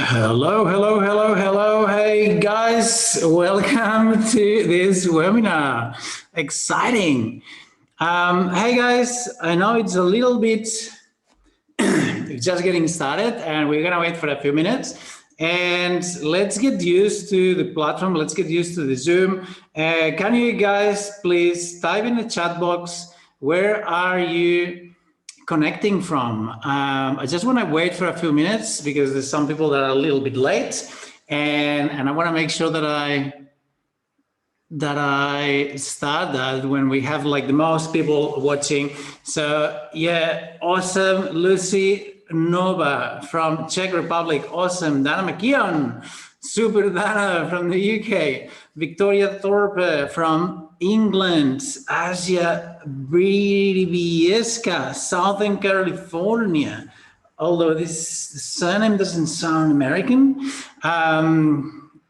Hello, hello, hello, hello. Hey guys, welcome to this webinar. Exciting. Hey guys, I know it's a little bit just getting started and we're gonna wait for a few minutes and let's get used to the platform. Let's get used to the Zoom. Can you guys please type in the chat box, where are you connecting from? I just want to wait for a few minutes because there's some people that are a little bit late, and I want to make sure that I start that when we have like the most people watching. So yeah, awesome. Lucy Nova from Czech Republic, awesome. Dana McKeon, super Dana from the UK. Victoria Thorpe from England. Asia Bribieska, Southern California. Although this surname doesn't sound American.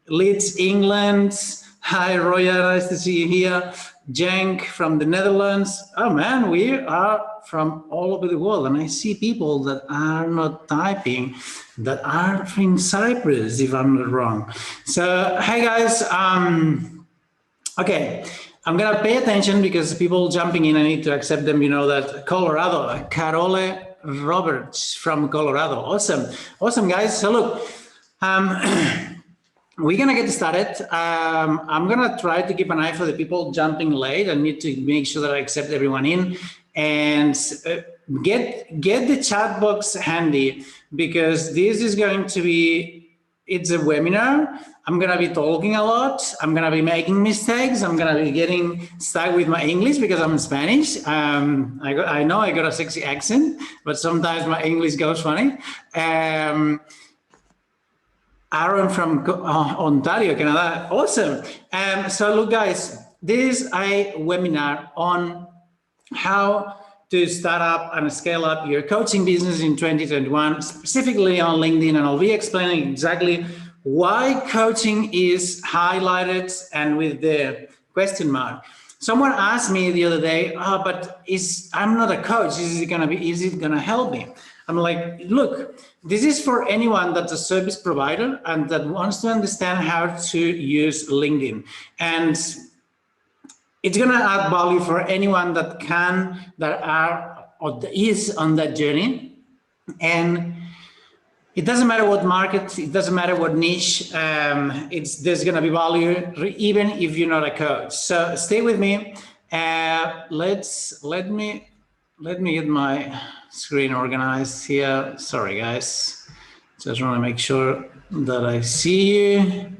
Leeds, England. Hi, Roya, nice to see you here. Jenk from the Netherlands. Oh man, we are from all over the world, and I see people that are not typing that are from Cyprus, if I'm not wrong. So, hey guys, okay, I'm gonna pay attention because people jumping in, I need to accept them. You know that Colorado, Carole Roberts from Colorado. Awesome, awesome guys. So look, we're gonna get started. I'm gonna try to keep an eye for the people jumping late. I need to make sure that I accept everyone in, and get the chat box handy because this is going to be, it's a webinar. I'm gonna be talking a lot. I'm gonna be making mistakes. I'm gonna be getting stuck with my English because I'm Spanish. I know I got a sexy accent, but sometimes my English goes funny. Aaron from Ontario, Canada. Awesome. So look, guys, this is a webinar on how to start up and scale up your coaching business in 2021, specifically on LinkedIn. And I'll be explaining exactly why coaching is highlighted and with the question mark. Someone asked me the other day, but I'm not a coach. Is it gonna help me? I'm like, look, this is for anyone that's a service provider and that wants to understand how to use LinkedIn. And it's gonna add value for anyone that is on that journey. And it doesn't matter what market, it doesn't matter what niche, there's gonna be value even if you're not a coach. So stay with me. Let me get my screen organized here. Sorry guys, just want to make sure that I see you.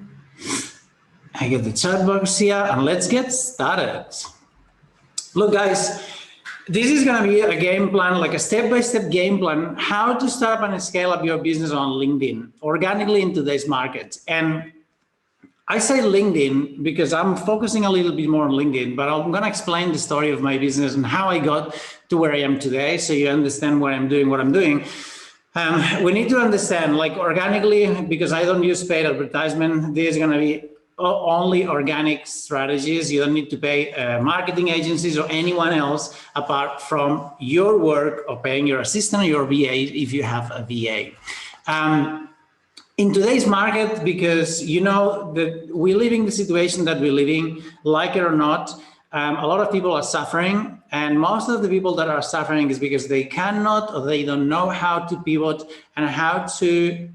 I get the chat box here and let's get started. Look guys, this is going to be a game plan, like a step-by-step game plan, how to start up and scale up your business on LinkedIn organically in today's market. And I say LinkedIn because I'm focusing a little bit more on LinkedIn, but I'm going to explain the story of my business and how I got to where I am today, so you understand what I'm doing, we need to understand, like, organically, because I don't use paid advertisement, there's going to be only organic strategies. You don't need to pay marketing agencies or anyone else apart from your work or paying your assistant or your VA if you have a VA. In today's market, because you know that we're living the situation that we're living, like it or not, a lot of people are suffering, and most of the people that are suffering is because they cannot or they don't know how to pivot and how to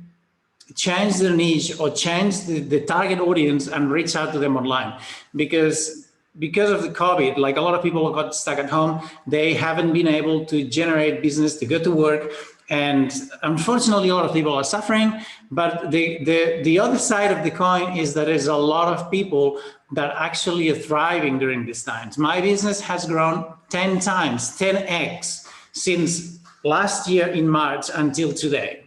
change their niche or change the target audience and reach out to them online. Because of the COVID, like a lot of people got stuck at home, they haven't been able to generate business to go to work. And unfortunately, a lot of people are suffering, but the other side of the coin is that there's a lot of people that actually are thriving during these times. My business has grown 10 times, 10x since last year in March until today.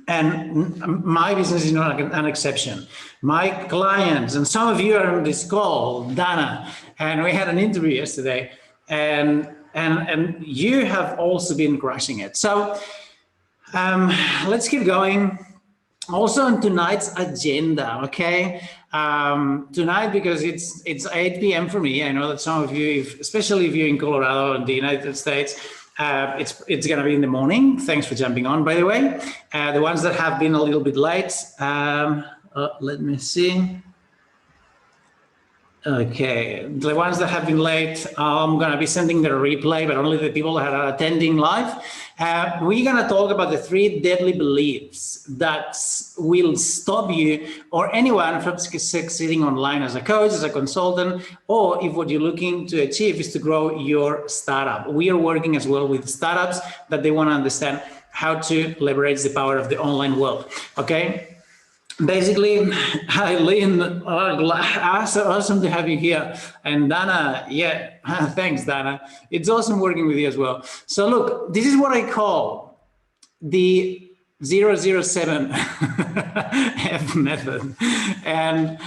And my business is not an exception. My clients, and some of you are on this call, Dana, and we had an interview yesterday, and you have also been crushing it. So let's keep going. Also on tonight's agenda, okay? Tonight, because it's 8 p.m. for me, I know that some of you, especially if you're in Colorado and the United States, It's going to be in the morning. Thanks for jumping on, by the way. The ones that have been a little bit late, let me see. Okay, the ones that have been late, I'm going to be sending the replay, but only the people that are attending live. We're going to talk about the 3 deadly beliefs that will stop you or anyone from succeeding online as a coach, as a consultant, or if what you're looking to achieve is to grow your startup. We are working as well with startups that they want to understand how to leverage the power of the online world, okay? Basically, Eileen, awesome to have you here. And Dana, yeah, thanks, Dana. It's awesome working with you as well. So look, this is what I call the 007F method. And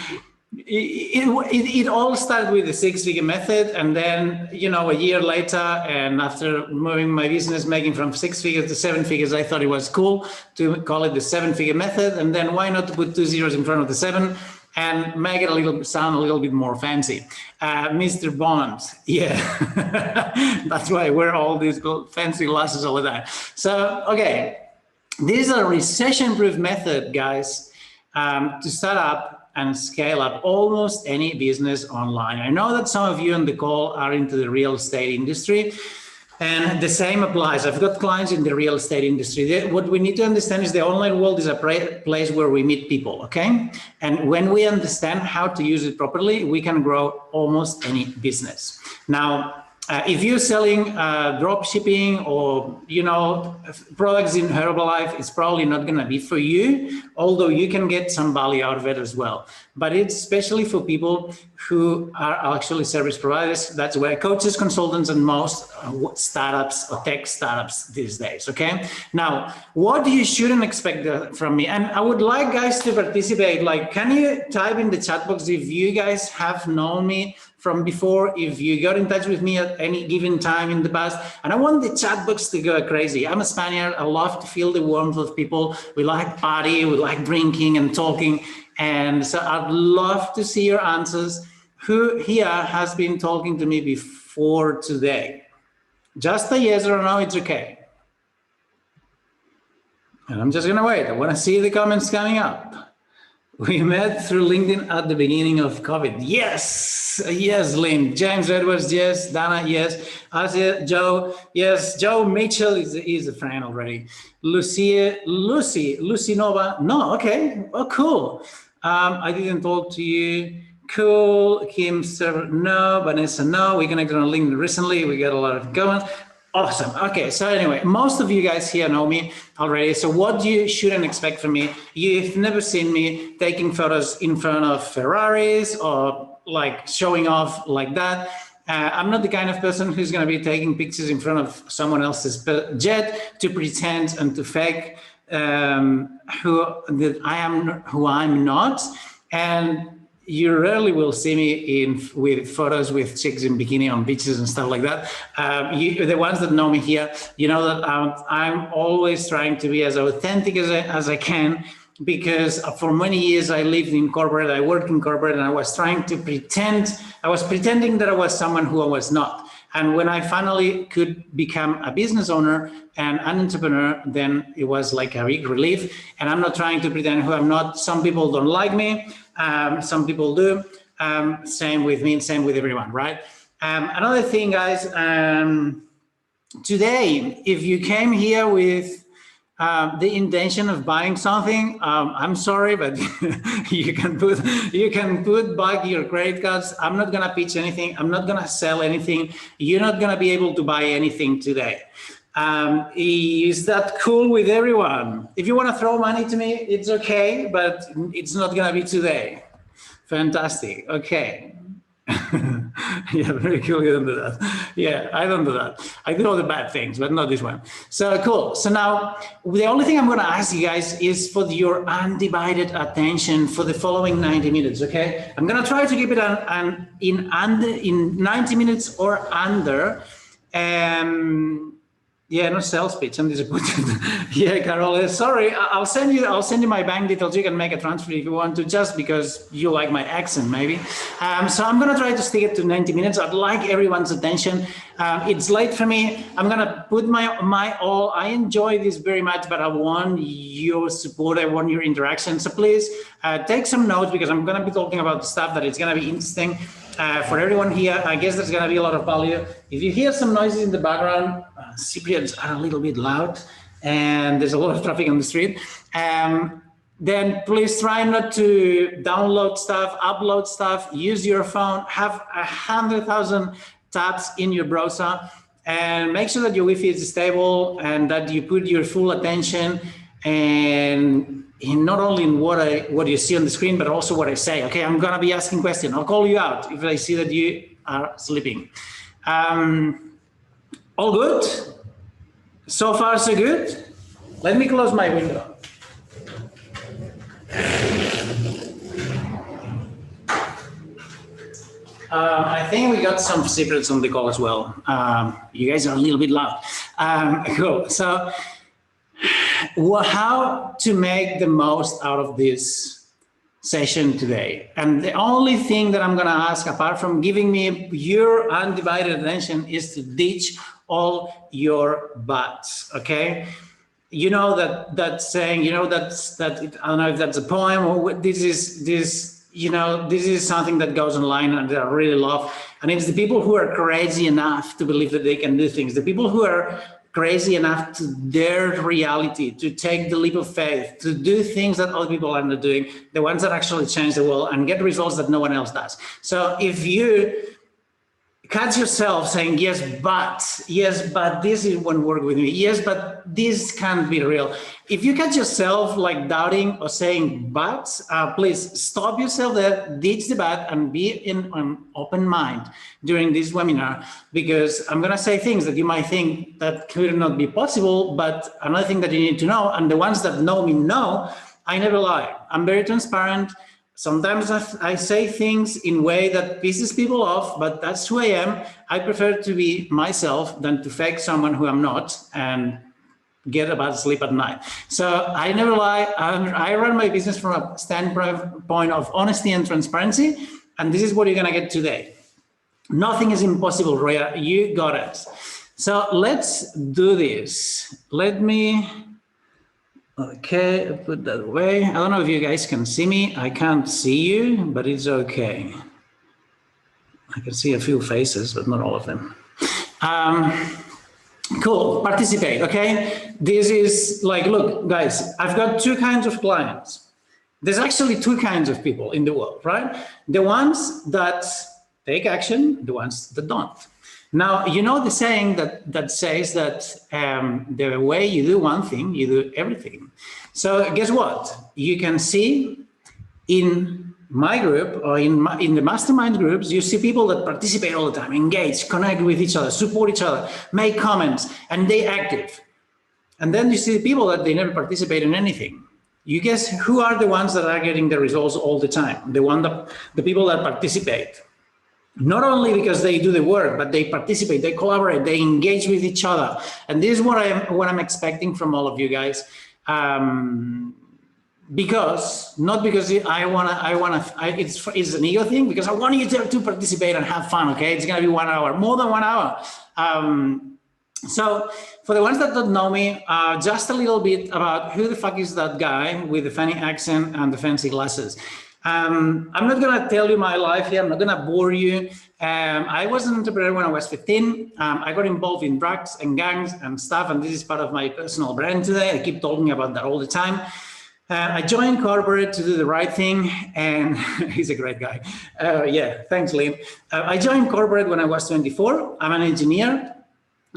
it all started with the 6-figure method, and then, you know, a year later, and after moving my business, making from 6 figures to 7 figures, I thought it was cool to call it the 7-figure method. And then why not put 2 zeros in front of the 7 and make it sound a little bit more fancy? Mr. Bond, yeah, that's why I wear all these fancy glasses all the time. So, okay, this is a recession-proof method, guys, to start up and scale up almost any business online. I know that some of you on the call are into the real estate industry, and the same applies. I've got clients in the real estate industry. What we need to understand is the online world is a place where we meet people, okay? And when we understand how to use it properly, we can grow almost any business. Now, if you're selling drop shipping or, you know, products in Herbalife, it's probably not going to be for you, although you can get some value out of it as well. But it's especially for people who are actually service providers. That's where coaches, consultants, and most startups or tech startups these days, okay? Now, what you shouldn't expect from me, and I would like guys to participate, like, can you type in the chat box if you guys have known me from before, if you got in touch with me at any given time in the past. And I want the chat box to go crazy. I'm a Spaniard. I love to feel the warmth of people. We like party, we like drinking and talking. And so I'd love to see your answers. Who here has been talking to me before today? Just a yes or a no, it's okay. And I'm just gonna wait. I wanna see the comments coming up. We met through LinkedIn at the beginning of COVID. Yes, yes, Lynn. James Edwards, yes. Dana, yes. Asia, Joe, yes. Joe Mitchell is a friend already. Lucy Nova, no, okay, oh, cool. I didn't talk to you. Cool. Kim, Server, no. Vanessa, no. We connected on LinkedIn recently. We got a lot of comments. Awesome. Okay, so anyway, most of you guys here know me already. So what you shouldn't expect from me, you've never seen me taking photos in front of Ferraris or like showing off like that. I'm not the kind of person who's going to be taking pictures in front of someone else's jet to pretend and to fake who I'm not. And you rarely will see me with photos with chicks in bikini on beaches and stuff like that. The ones that know me here, you know that I'm always trying to be as authentic as I can, because for many years I lived in corporate, I worked in corporate, and I was trying to pretending that I was someone who I was not. And when I finally could become a business owner and an entrepreneur, then it was like a big relief. And I'm not trying to pretend who I'm not. Some people don't like me. Some people do. Same with me, same with everyone, right? Another thing, guys, today, if you came here with the intention of buying something, I'm sorry, but you can put back your credit cards. I'm not gonna pitch anything. I'm not gonna sell anything. You're not gonna be able to buy anything today. Is that cool with everyone? If you want to throw money to me, it's okay, but it's not going to be today. Fantastic. Okay. Yeah, very cool. You don't do that. Yeah, I don't do that. I do all the bad things, but not this one. So cool. So now the only thing I'm going to ask you guys is for your undivided attention for the following 90 minutes. Okay. I'm going to try to keep it in 90 minutes or under. Yeah, no sales pitch. I'm disappointed. Yeah, Carol. Sorry, I'll send you my bank details. You can make a transfer if you want to, just because you like my accent, maybe. So I'm gonna try to stick it to 90 minutes. I'd like everyone's attention. It's late for me. I'm gonna put my all. I enjoy this very much, but I want your support. I want your interaction. So please take some notes, because I'm gonna be talking about stuff that it's gonna be interesting. For everyone here, I guess there's going to be a lot of value. If you hear some noises in the background, Cypriots are a little bit loud, and there's a lot of traffic on the street. Then please try not to download stuff, upload stuff, use your phone, have 100,000 tabs in your browser, and make sure that your Wi-Fi is stable and that you put your full attention and not only in what you see on the screen, but also what I say. Okay, I'm gonna be asking questions. I'll call you out if I see that you are sleeping. All good? So far, so good? Let me close my window. I think we got some secrets on the call as well. You guys are a little bit loud. Cool. So, how to make the most out of this session today? And the only thing that I'm going to ask, apart from giving me your undivided attention, is to ditch all your buts. Okay? You know that saying. You know that I don't know if that's a poem or what. This is something that goes online and that I really love. And it's the people who are crazy enough to believe that they can do things. The people who are crazy enough to dare reality, to take the leap of faith, to do things that other people are not doing, the ones that actually change the world and get results that no one else does. So if you catch yourself saying, yes, but this won't work with me. Yes, but this can't be real. If you catch yourself like doubting or saying but, please stop yourself there, ditch the but, and be in an open mind during this webinar, because I'm going to say things that you might think that could not be possible, but another thing that you need to know, and the ones that know me know, I never lie. I'm very transparent. Sometimes I say things in a way that pisses people off, but that's who I am. I prefer to be myself than to fake someone who I'm not and get a bad sleep at night. So I never lie. I run my business from a standpoint of honesty and transparency, and this is what you're going to get today. Nothing is impossible, Rhea. You got it. So let's do this. Let me... Okay, I'll put that away. I don't know if you guys can see me. I can't see you, but it's okay. I can see a few faces, but not all of them. Cool, participate, okay? This is like, look, guys, I've got two kinds of clients. There's actually two kinds of people in the world, right? The ones that take action, the ones that don't. Now, you know the saying that says that the way you do one thing, you do everything. So guess what? You can see in my group or in the mastermind groups, you see people that participate all the time, engage, connect with each other, support each other, make comments, and they active. And then you see people that they never participate in anything. You guess who are the ones that are getting the results all the time? The people that participate. Not only because they do the work, but they participate, they collaborate, they engage with each other. And this is what I'm expecting from all of you guys. Not because it's an ego thing, because I want you to participate and have fun, okay? It's gonna be 1 hour, more than 1 hour. So for the ones that don't know me, just a little bit about who the fuck is that guy with the funny accent and the fancy glasses. I'm not going to tell you my life here. I'm not going to bore you. I was an entrepreneur when I was 15. I got involved in drugs and gangs and stuff, and this is part of my personal brand today. I keep talking about that all the time. I joined corporate to do the right thing, and he's a great guy. Yeah, thanks, Liam. I joined corporate when I was 24. I'm an engineer.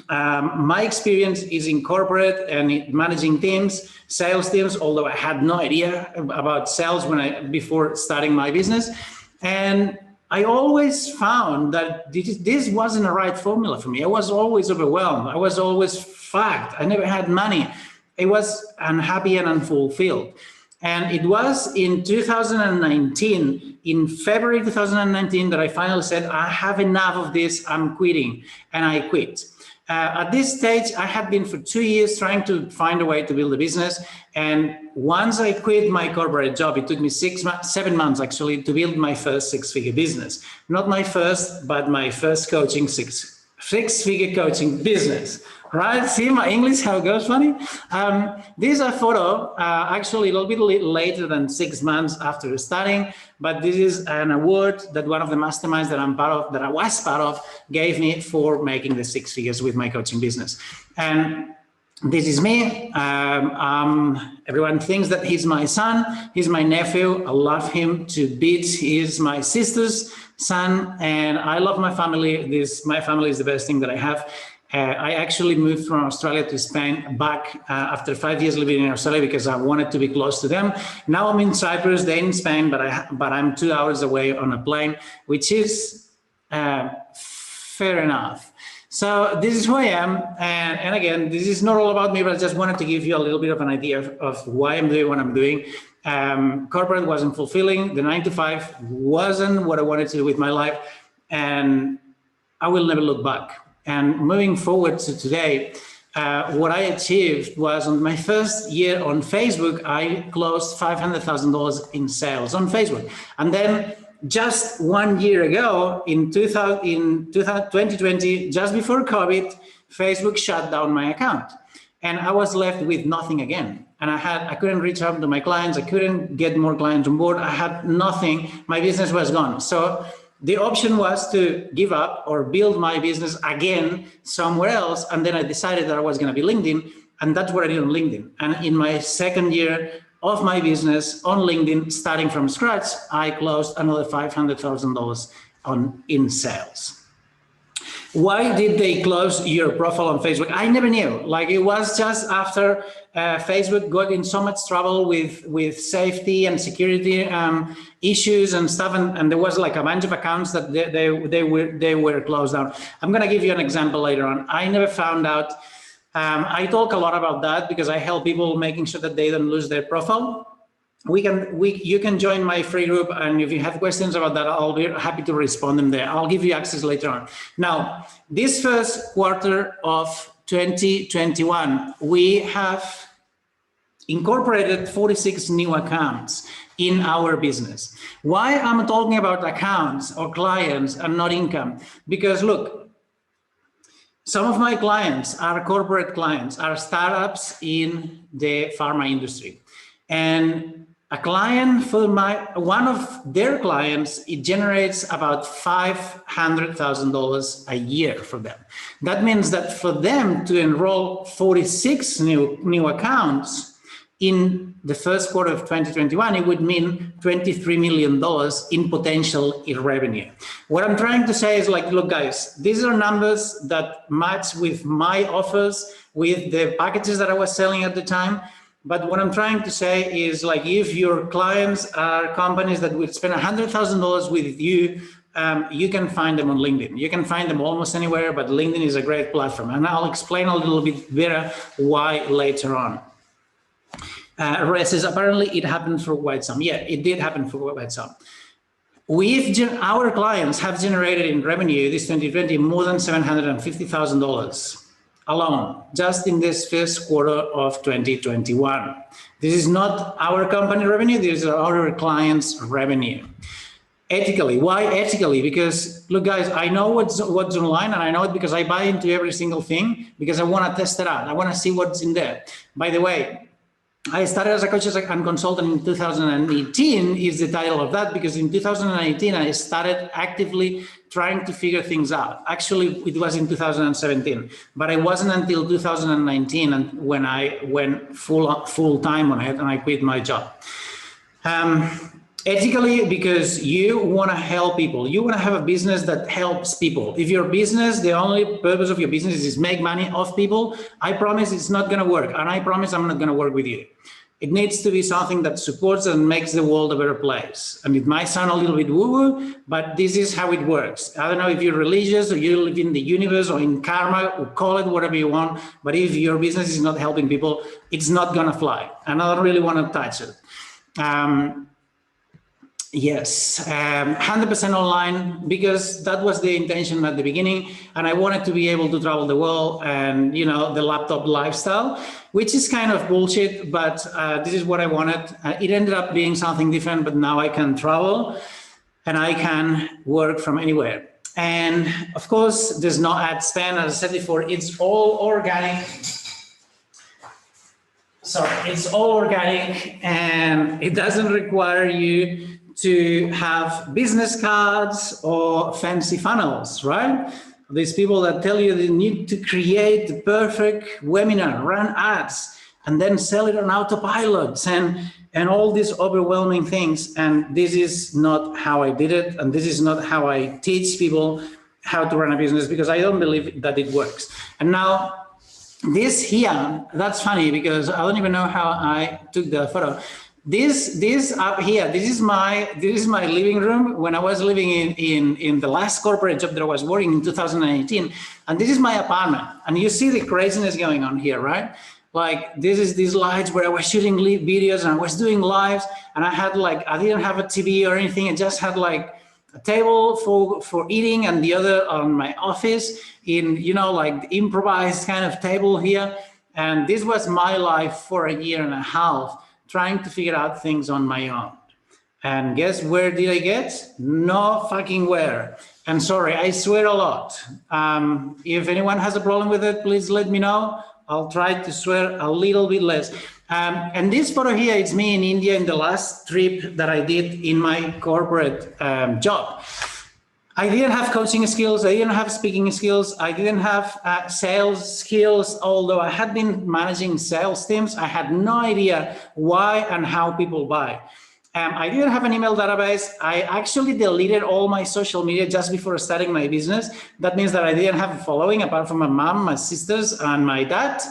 My experience is in corporate and managing teams, sales teams, although I had no idea about sales before starting my business. And I always found that this wasn't the right formula for me. I was always overwhelmed. I was always fucked. I never had money. I was unhappy and unfulfilled. And it was in 2019, in February 2019, that I finally said, I have enough of this, I'm quitting. And I quit. At this stage, I had been for 2 years trying to find a way to build a business. And once I quit my corporate job, it took me 7 months actually to build my first six-figure business. Not my first, but my first coaching six-figure coaching business. Right? See my English, how it goes funny? This is a photo, actually a little bit later than 6 months after starting, but this is an award that one of the masterminds that I'm part of, that I was part of, gave me for making the 6 figures with my coaching business. And this is me. Everyone thinks that he's my son. He's my nephew. I love him to bits. He is my sister's son, and I love my family. My family is the best thing that I have. I actually moved from Australia to Spain back after 5 years living in Australia because I wanted to be close to them. Now I'm in Cyprus, they're in Spain, but I'm 2 hours away on a plane, which is fair enough. So this is who I am, and again, this is not all about me, but I just wanted to give you a little bit of an idea of why I'm doing what I'm doing. Corporate wasn't fulfilling, the 9 to 5 wasn't what I wanted to do with my life, and I will never look back. And moving forward to today, what I achieved was on my first year on Facebook, I closed $500,000 in sales on Facebook. And then just 1 year ago, in 2020, just before COVID, Facebook shut down my account. And I was left with nothing again. And I couldn't reach out to my clients. I couldn't get more clients on board. I had nothing. My business was gone. So the option was to give up or build my business again somewhere else. And then I decided that I was going to be LinkedIn. And that's what I did on LinkedIn. And in my second year of my business on LinkedIn, starting from scratch, I closed another $500,000 in sales. Why did they close your profile on Facebook? I never knew. Like, it was just after Facebook got in so much trouble with safety and security issues and stuff, and there was like a bunch of accounts that they were closed down. I'm going to give you an example later on. I never found out. I talk a lot about that because I help people making sure that they don't lose their profile. You can join my free group, and if you have questions about that, I'll be happy to respond them there. I'll give you access later on. Now, this first quarter of 2021, we have incorporated 46 new accounts in our business. Why I'm talking about accounts or clients and not income? Because look, some of my clients are corporate clients, are startups in the pharma industry. And a client for one of their clients, it generates about $500,000 a year for them. That means that for them to enroll 46 new accounts in the first quarter of 2021, it would mean $23 million in potential revenue. What I'm trying to say is, like, look, guys, these are numbers that match with my offers, with the packages that I was selling at the time. But what I'm trying to say is, like, if your clients are companies that would spend $100,000 with you, you can find them on LinkedIn. You can find them almost anywhere, but LinkedIn is a great platform. And I'll explain a little bit better why later on. Res says, apparently it happened for quite some. Yeah, it did happen for quite some. Our clients have generated in revenue this 2020 more than $750,000. alone, just in this first quarter of 2021. This is not our company revenue, this is our clients' revenue. Ethically, why ethically? Because look, guys, I know what's online, and I know it because I buy into every single thing because I want to test it out. I want to see what's in there. By the way, I started as a coach and consultant in 2018 is the title of that, because in 2018 I started actively trying to figure things out. Actually, it was in 2017, but it wasn't until 2019 and when I went full time on it and I quit my job. Ethically, because you want to help people. You want to have a business that helps people. If your business, the only purpose of your business is make money off people, I promise it's not going to work. And I promise I'm not going to work with you. It needs to be something that supports and makes the world a better place. And it might sound a little bit woo-woo, but this is how it works. I don't know if you're religious or you live in the universe or in karma, or call it whatever you want. But if your business is not helping people, it's not going to fly. And I don't really want to touch it. Yes, 100% online, because that was the intention at the beginning, and I wanted to be able to travel the world and, you know, the laptop lifestyle, which is kind of bullshit, but this is what I wanted. It ended up being something different, but now I can travel and I can work from anywhere. And of course, there's no ad spend. As I said before, it's all organic. Sorry, it's all organic, and it doesn't require you to have business cards or fancy funnels, right? These people that tell you they need to create the perfect webinar, run ads, and then sell it on autopilot and all these overwhelming things. And this is not how I did it. And this is not how I teach people how to run a business, because I don't believe that it works. And now, this here, that's funny because I don't even know how I took the photo. This up here, this is my living room when I was living in the last corporate job that I was working in 2018, and this is my apartment. And you see the craziness going on here, right? Like this is these lights where I was shooting videos and I was doing lives, and I had like, I didn't have a TV or anything. I just had like a table for eating and the other on my office in, you know, like the improvised kind of table here. And this was my life for a year and a half, trying to figure out things on my own. And guess where did I get? No fucking where. And sorry, I swear a lot. If anyone has a problem with it, please let me know. I'll try to swear a little bit less. And this photo here, it's me in India in the last trip that I did in my corporate job. I didn't have coaching skills, I didn't have speaking skills, I didn't have sales skills, although I had been managing sales teams. I had no idea why and how people buy. I didn't have an email database. I actually deleted all my social media just before starting my business. That means that I didn't have a following apart from my mom, my sisters, and my dad,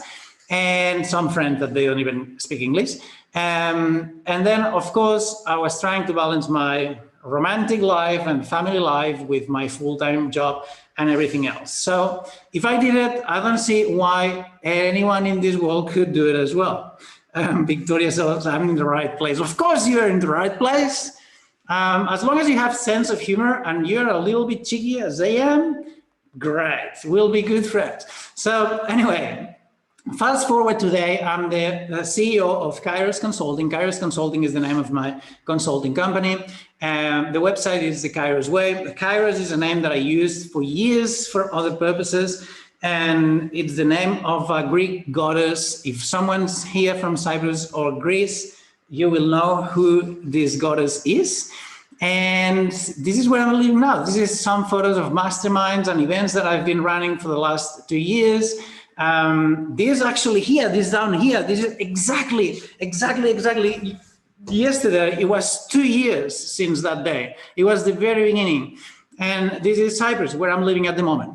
and some friends that they don't even speak English. And then, of course, I was trying to balance my romantic life and family life with my full-time job and everything else. So if I did it, I don't see why anyone in this world could do it as well. Victoria says, I'm in the right place. Of course you're in the right place. As long as you have sense of humor and you're a little bit cheeky as I am, great, we'll be good friends. So anyway, fast forward today, I'm the CEO of Kairos Consulting. Kairos Consulting is the name of my consulting company. The website is the Kairos Way. Kairos is a name that I used for years for other purposes, and it's the name of a Greek goddess. If someone's here from Cyprus or Greece, you will know who this goddess is. And this is where I'm living now. This is some photos of masterminds and events that I've been running for the last 2 years. This actually here, this down here, this is exactly yesterday. It was 2 years since that day. It was the very beginning. And this is Cyprus, where I'm living at the moment.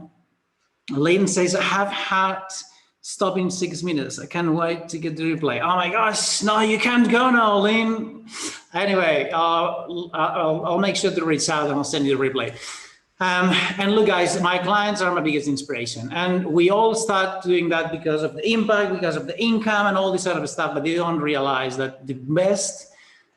Lynn says, I have had stop in 6 minutes. I can't wait to get the replay. Oh my gosh, no, you can't go now, Lynn. Anyway, I'll make sure to reach out and I'll send you the replay. And look, guys, my clients are my biggest inspiration. And we all start doing that because of the impact, because of the income and all this sort of stuff, but they don't realize that the best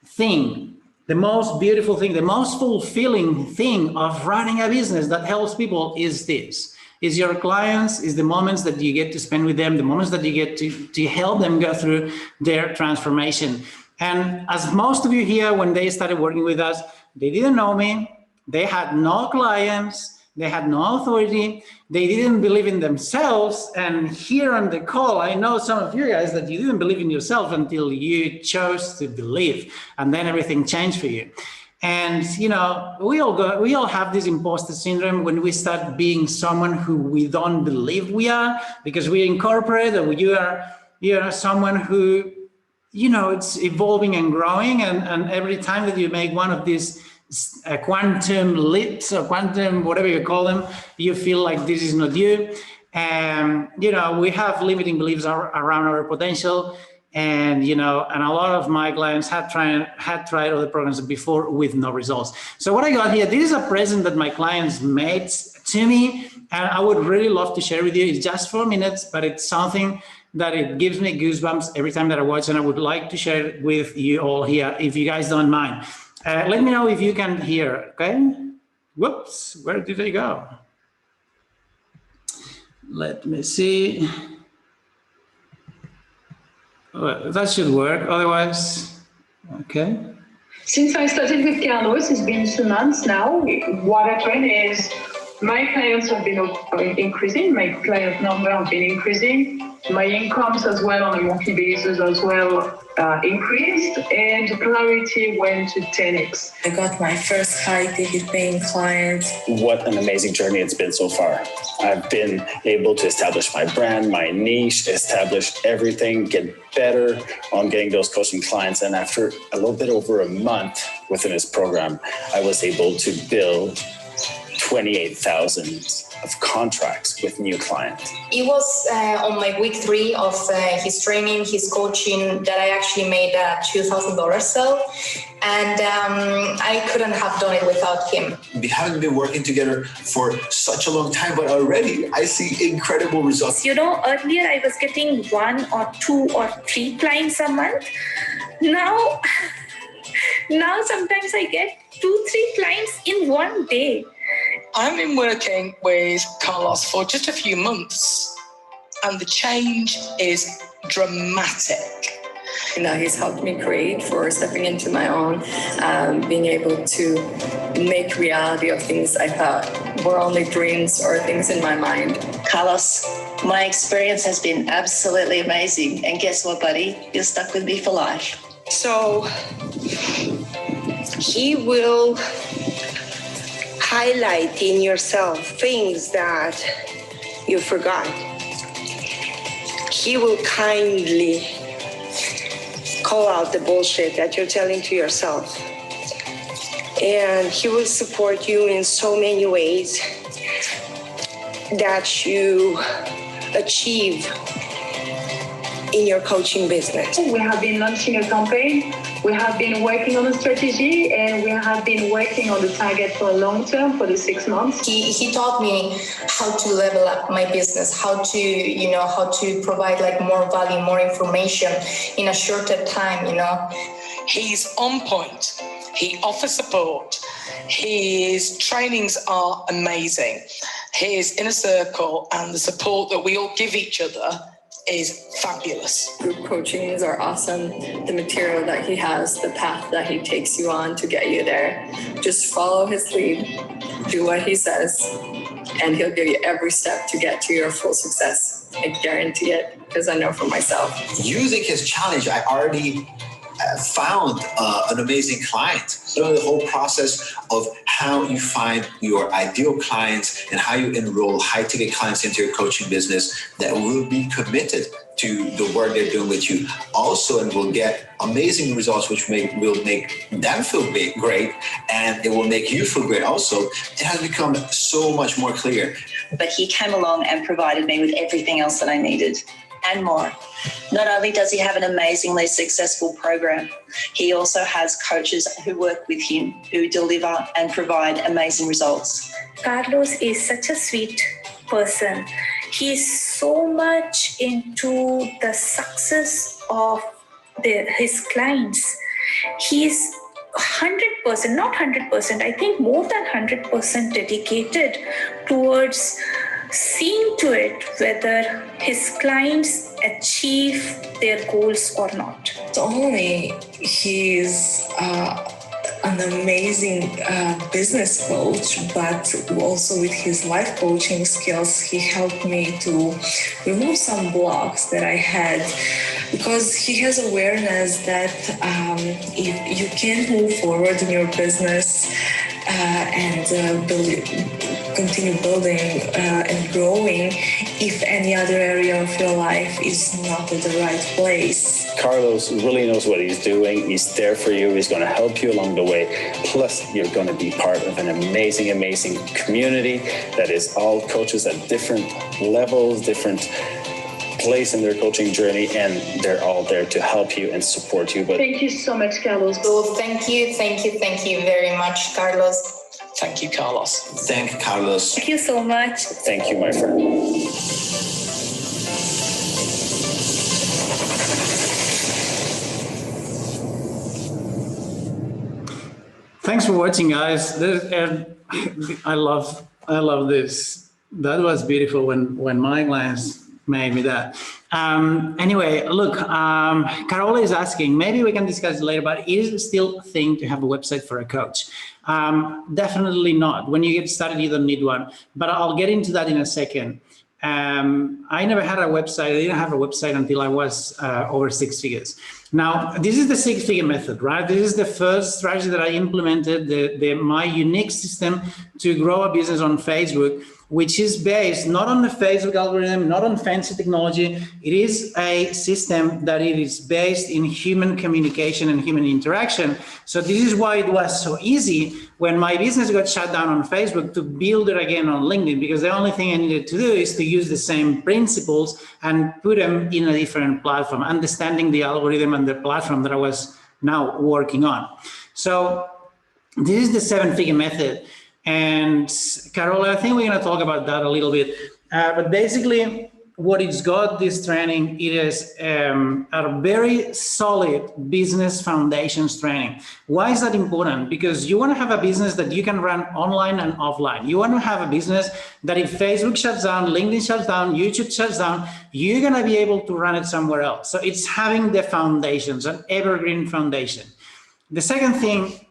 thing, the most beautiful thing, the most fulfilling thing of running a business that helps people is this. Is your clients, is the moments that you get to spend with them, the moments that you get to help them go through their transformation. And as most of you here, when they started working with us, they didn't know me, they had no clients, they had no authority, they didn't believe in themselves. And here on the call, I know some of you guys that you didn't believe in yourself until you chose to believe, and then everything changed for you. And, you know, we all have this imposter syndrome when we start being someone who we don't believe we are, because we're in corporate, or you are someone who, you know, it's evolving and growing. And every time that you make one of these quantum leaps or quantum, whatever you call them, you feel like this is not you. And, you know, we have limiting beliefs around our potential. And, you know, and a lot of my clients had tried other programs before with no results. So what I got here, this is a present that my clients made to me, and I would really love to share with you. It's just 4 minutes, but it's something that it gives me goosebumps every time that I watch, and I would like to share it with you all here, if you guys don't mind. Let me know if you can hear, okay? Whoops, where did they go? Let me see. Well, that should work, otherwise, okay. Since I started with Carlos, it's been 2 months now. What happened is my clients have been increasing, my client number have been increasing, my incomes as well on a monthly basis as well increased, and clarity went to 10x. I got my first high-ticket paying client. What an amazing journey it's been so far. I've been able to establish my brand, my niche, establish everything, get better on getting those coaching clients. And after a little bit over a month within this program, I was able to build 28,000 of contracts with new clients. It was on my week 3 of his training, his coaching, that I actually made a $2,000 sale. And I couldn't have done it without him. We haven't been working together for such a long time, but already I see incredible results. You know, earlier I was getting 1 or 2 or 3 clients a month. Now sometimes I get 2-3 clients in one day. I've been working with Carlos for just a few months, and the change is dramatic. You know, he's helped me create for stepping into my own, being able to make reality of things I thought were only dreams or things in my mind. Carlos, my experience has been absolutely amazing. And guess what, buddy? You're stuck with me for life. So he will highlight in yourself things that you forgot. He will kindly call out the bullshit that you're telling to yourself. And he will support you in so many ways that you achieve in your coaching business. We have been launching a campaign, we have been working on a strategy, and we have been working on the target for a long term for the 6 months. He taught me how to level up my business, how to provide like more value, more information in a shorter time, He's on point. He offers support. His trainings are amazing. His inner circle and the support that we all give each other is fabulous. Group coachings are awesome. The material that he has, the path that he takes you on to get you there. Just follow his lead, do what he says, and he'll give you every step to get to your full success. I guarantee it, because I know for myself. Using his challenge, I already found an amazing client. The whole process of how you find your ideal clients and how you enroll high-ticket clients into your coaching business that will be committed to the work they're doing with you also, and will get amazing results, which will make them feel great, and it will make you feel great also. It has become so much more clear. But he came along and provided me with everything else that I needed and more. Not only does he have an amazingly successful program, he also has coaches who work with him, who deliver and provide amazing results. Carlos is such a sweet person. He's so much into the success of his clients. He's 100%, not 100%, I think more than 100% dedicated towards seeing to it whether his clients achieve their goals or not. Not only he's an amazing business coach, but also with his life coaching skills, he helped me to remove some blocks that I had, because he has awareness that if you can't move forward in your business and continue building and growing if any other area of your life is not at the right place. Carlos really knows what he's doing. He's there for you. He's going to help you along the way. Plus, you're going to be part of an amazing, amazing community that is all coaches at different levels, different place in their coaching journey, and they're all there to help you and support you. But thank you so much, Carlos. So thank you very much, Carlos. Thank you, Carlos. Thank Carlos. Thank you so much. Thank you, my friend. Thanks for watching, guys. I love this. That was beautiful when my clients made me that. Anyway, look, Carola is asking, maybe we can discuss it later, but is it still a thing to have a website for a coach? Definitely not. When you get started, you don't need one, but I'll get into that in a second. I never had a website. I didn't have a website until I was over 6 figures. Now, this is the 6-figure method, right? This is the first strategy that I implemented, my unique system to grow a business on Facebook, which is based not on the Facebook algorithm, not on fancy technology. It is a system that it is based in human communication and human interaction. So this is why it was so easy when my business got shut down on Facebook to build it again on LinkedIn, because the only thing I needed to do is to use the same principles and put them in a different platform, understanding the algorithm and the platform that I was now working on. So this is the 7-figure method. And Carola, I think we're going to talk about that a little bit. But basically, what it's got, this training, it is a very solid business foundations training. Why is that important? Because you want to have a business that you can run online and offline. You want to have a business that if Facebook shuts down, LinkedIn shuts down, YouTube shuts down, you're going to be able to run it somewhere else. So it's having the foundations, an evergreen foundation. The second thing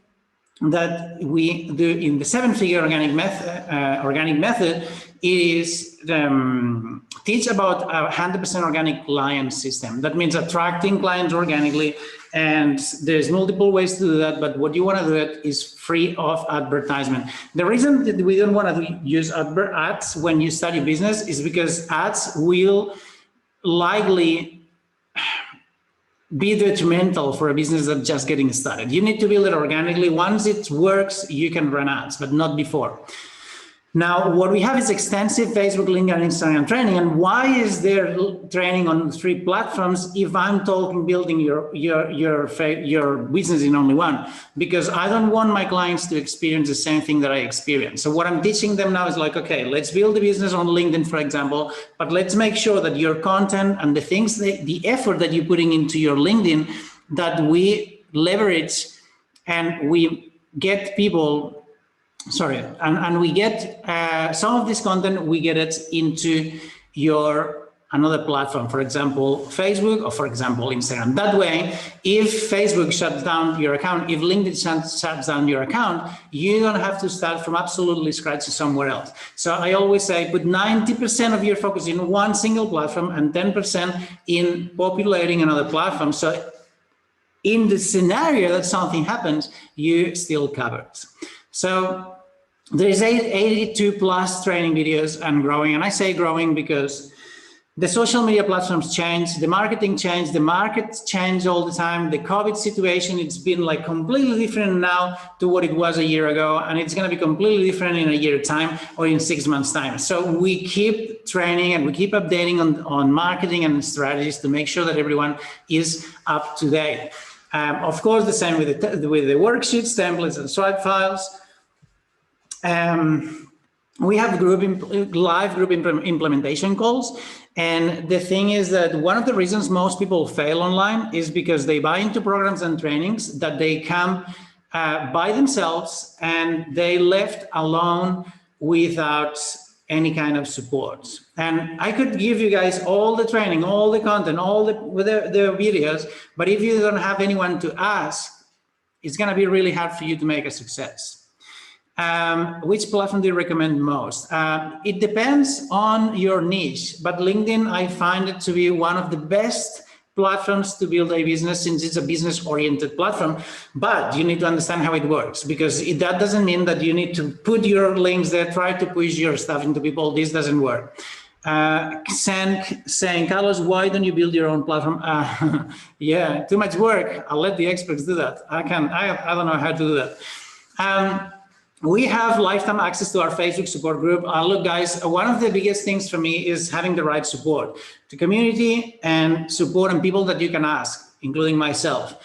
that we do in the 7-figure organic method is teach about a 100% organic client system. That means attracting clients organically, and there's multiple ways to do that, but what you want to do it is free of advertisement. The reason that we don't want to use ads when you start your business is because ads will likely be detrimental for a business that's just getting started. You need to build it organically. Once it works, you can run ads, but not before. Now, what we have is extensive Facebook, LinkedIn, and Instagram training. And why is there training on 3 platforms if I'm talking building your business in only one? Because I don't want my clients to experience the same thing that I experience. So what I'm teaching them now is like, okay, let's build a business on LinkedIn, for example, but let's make sure that your content and the things, the effort that you're putting into your LinkedIn, that we leverage and we get people. And we get some of this content, we get it into another platform, for example, Facebook, or for example, Instagram. That way, if Facebook shuts down your account, if LinkedIn shuts down your account, you don't have to start from absolutely scratch somewhere else. So I always say, put 90% of your focus in one single platform and 10% in populating another platform. So in the scenario that something happens, you still covered. So there's 82 plus training videos and growing. And I say growing because the social media platforms change, the marketing changed, the markets change all the time. The COVID situation, it's been like completely different now to what it was a year ago. And it's going to be completely different in a year's time or in 6 months' time. So we keep training and we keep updating on marketing and strategies to make sure that everyone is up to date. Of course, the same with the worksheets, templates, and Stripe files. We have live group implementation calls. And the thing is that one of the reasons most people fail online is because they buy into programs and trainings that they come by themselves and they left alone without any kind of support. And I could give you guys all the training, all the content, all the videos, but if you don't have anyone to ask, it's going to be really hard for you to make a success. Which platform do you recommend most? It depends on your niche, but LinkedIn, I find it to be one of the best platforms to build a business since it's a business-oriented platform, but you need to understand how it works, because that doesn't mean that you need to put your links there, try to push your stuff into people. This doesn't work. Saying, Carlos, why don't you build your own platform? Yeah, too much work. I'll let the experts do that. I don't know how to do that. We have lifetime access to our Facebook support group. Look, guys, one of the biggest things for me is having the right support, the community and support and people that you can ask, including myself.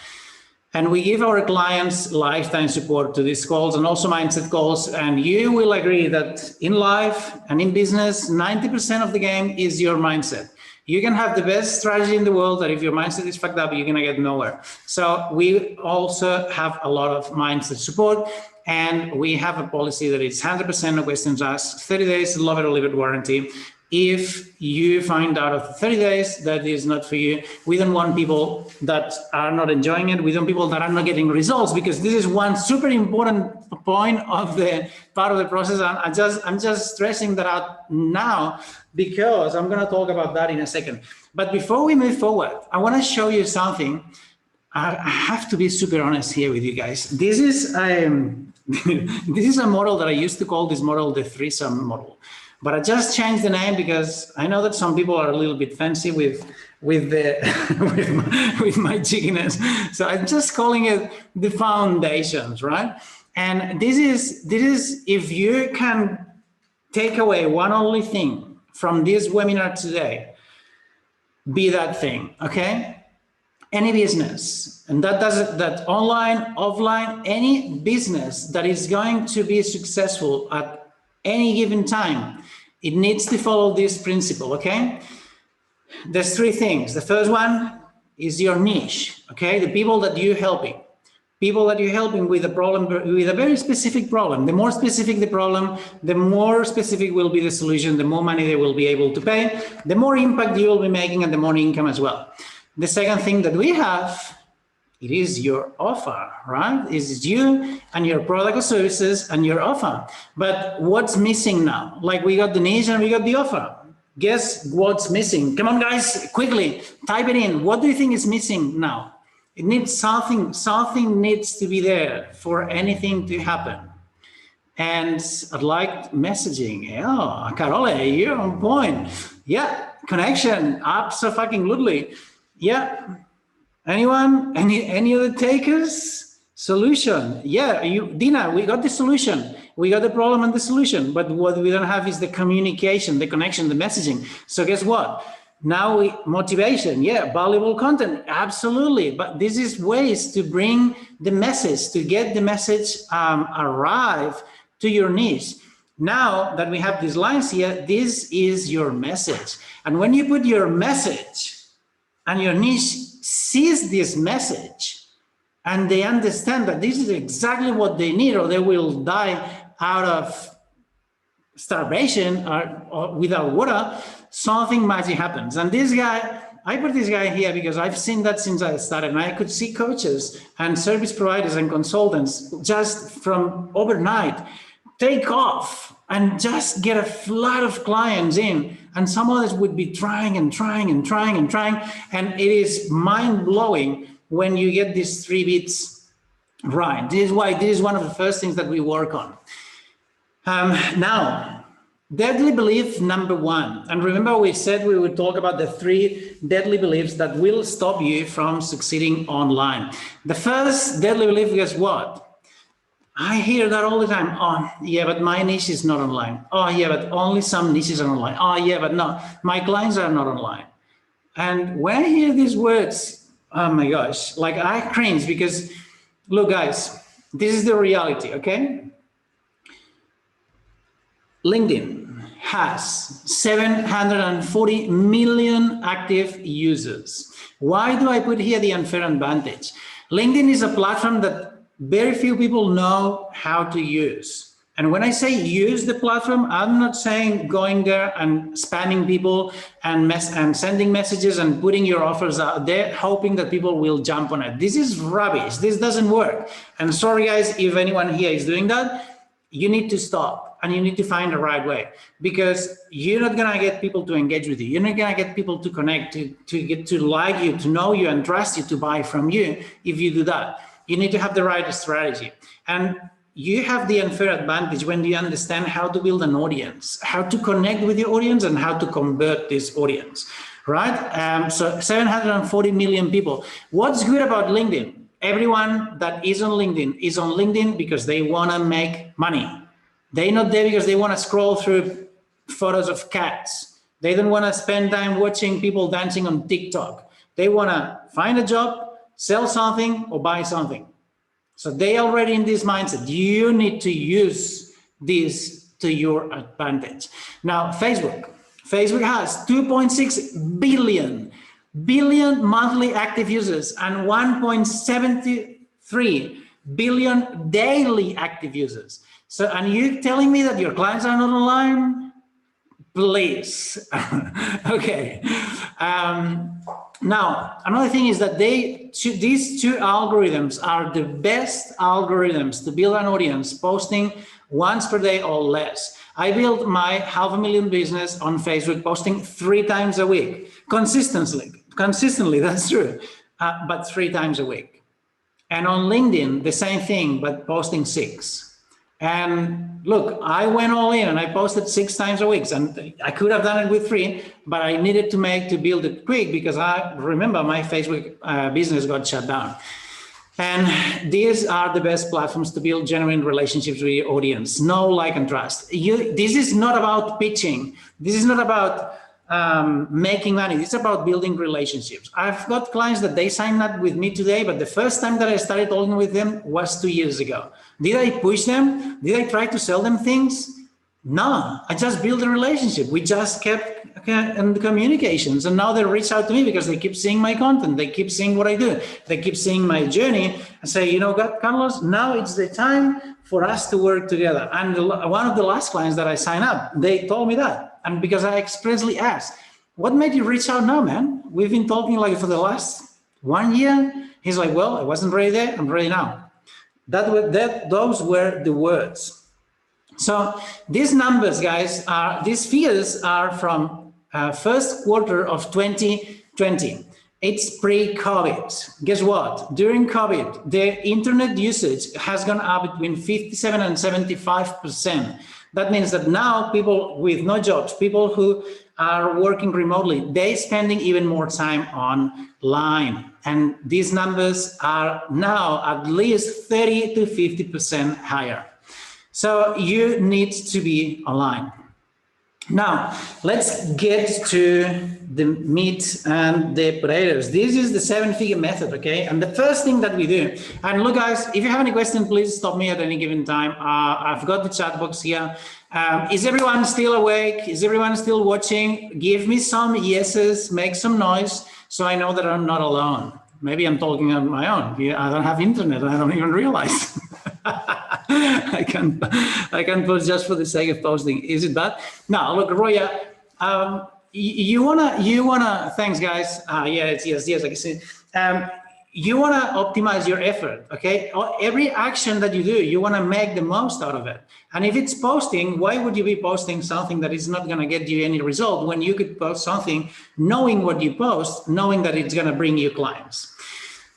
And we give our clients lifetime support to these calls and also mindset calls. And you will agree that in life and in business, 90% of the game is your mindset. You can have the best strategy in the world, but if your mindset is fucked up, you're gonna get nowhere. So we also have a lot of mindset support, and we have a policy that is 100% no questions asked, 30 days, love it or leave it warranty. If you find out after 30 days that is not for you, we don't want people that are not enjoying it. We don't people that are not getting results, because this is one super important point of the part of the process. I'm just stressing that out now because I'm going to talk about that in a second. But before we move forward, I want to show you something. I have to be super honest here with you guys. This is this is a model that I used to call this model the threesome model. But I just changed the name because I know that some people are a little bit fancy with the with my cheekiness. So I'm just calling it the foundations, right? And this is if you can take away one only thing from this webinar today, be that thing, okay? Any business, and that online, offline, any business that is going to be successful at any given time, it needs to follow this principle, okay? There's three things. The first one is your niche, okay? The people that you're helping. People that you're helping with a problem, with a very specific problem. The more specific the problem, the more specific will be the solution, the more money they will be able to pay, the more impact you will be making, and the more income as well. The second thing that we have, it is your offer, right? It's you and your product or services and your offer. But what's missing now? Like, we got the niche and we got the offer. Guess what's missing? Come on, guys, quickly, type it in. What do you think is missing now? It needs something needs to be there for anything to happen. And I'd like messaging. Oh, Carole, you're on point. Yeah, connection, absolutely. Yeah. Anyone? Any other takers? Solution. Yeah, Dina, we got the solution. We got the problem and the solution, but what we don't have is the communication, the connection, the messaging. So guess what? Now motivation, yeah, valuable content, absolutely. But this is ways to bring the message, to get the message arrive to your niche. Now that we have these lines here, this is your message. And when you put your message and your niche sees this message and they understand that this is exactly what they need, or they will die out of starvation or without water, something magic happens. And this guy, I put this guy here because I've seen that since I started, and I could see coaches and service providers and consultants just from overnight take off and just get a flood of clients in, and some others would be trying and trying and trying and trying, and it is mind-blowing when you get these 3 bits right. This is why this is one of the first things that we work on. Now, deadly belief number 1, and remember we said we would talk about the 3 deadly beliefs that will stop you from succeeding online. The first deadly belief, guess what? I hear that all the time. Oh, yeah, but my niche is not online. Oh, yeah, but only some niches are online. Oh, yeah, but no, my clients are not online. And when I hear these words, oh my gosh, like I cringe, because look, guys, this is the reality, okay? LinkedIn has 740 million active users. Why do I put here the unfair advantage? LinkedIn is a platform that very few people know how to use. And when I say use the platform, I'm not saying going there and spamming people and sending messages and putting your offers out there, hoping that people will jump on it. This is rubbish. This doesn't work. And sorry, guys, if anyone here is doing that, you need to stop and you need to find the right way, because you're not going to get people to engage with you. You're not going to get people to connect, to get to like you, to know you and trust you, to buy from you if you do that. You need to have the right strategy. And you have the unfair advantage when you understand how to build an audience, how to connect with your audience, and how to convert this audience, right? So 740 million people. What's good about LinkedIn? Everyone that is on LinkedIn because they want to make money. They're not there because they want to scroll through photos of cats. They don't want to spend time watching people dancing on TikTok. They want to find a job, sell something or buy something. So they already in this mindset. You need to use this to your advantage. Now, Facebook has 2.6 billion monthly active users and 1.73 billion daily active users. So, and you telling me that your clients are not online? Please. Okay. Now, another thing is that these two algorithms are the best algorithms to build an audience, posting once per day or less. I built my 500,000 business on Facebook, posting 3 times a week, consistently, that's true, but 3 times a week. And on LinkedIn, the same thing, but posting 6. And look, I went all in and I posted 6 times a week, and I could have done it with 3, but I needed to build it quick because I remember my Facebook business got shut down. And these are the best platforms to build genuine relationships with your audience. Know, like, and trust. This is not about pitching. This is not about making money. It's about building relationships. I've got clients that they signed up with me today, but the first time that I started talking with them was 2 years ago. Did I push them? Did I try to sell them things? No, I just built a relationship. We just kept in the communications, and now they reach out to me because they keep seeing my content. They keep seeing what I do. They keep seeing my journey and say, you know, Carlos, now it's the time for us to work together. And one of the last clients that I signed up, they told me that. And because I expressly asked, what made you reach out now, man? We've been talking like for the last 1 year. He's like, well, I wasn't ready there. I'm ready now. Those were the words. So these numbers, guys, these figures are from first quarter of 2020. It's pre-COVID. Guess what? During COVID, the internet usage has gone up between 57 and 75%. That means that now people with no jobs, people who are working remotely, they're spending even more time online. And these numbers are now at least 30 to 50% higher. So you need to be online. Now, let's get to the meat and the potatoes. This is the 7-figure method, okay? And the first thing that we do, and look, guys, if you have any question, please stop me at any given time. I've got the chat box here. Is everyone still awake? Is everyone still watching? Give me some yeses, make some noise, so I know that I'm not alone. Maybe I'm talking on my own. I don't have internet, I don't even realize. I can post just for the sake of posting. Is it bad? No, look, Roya, you wanna, thanks guys. Yeah, it's yes, I can see. You wanna optimize your effort, okay? Every action that you do, you wanna make the most out of it. And if it's posting, why would you be posting something that is not gonna get you any result when you could post something knowing what you post, knowing that it's gonna bring you clients?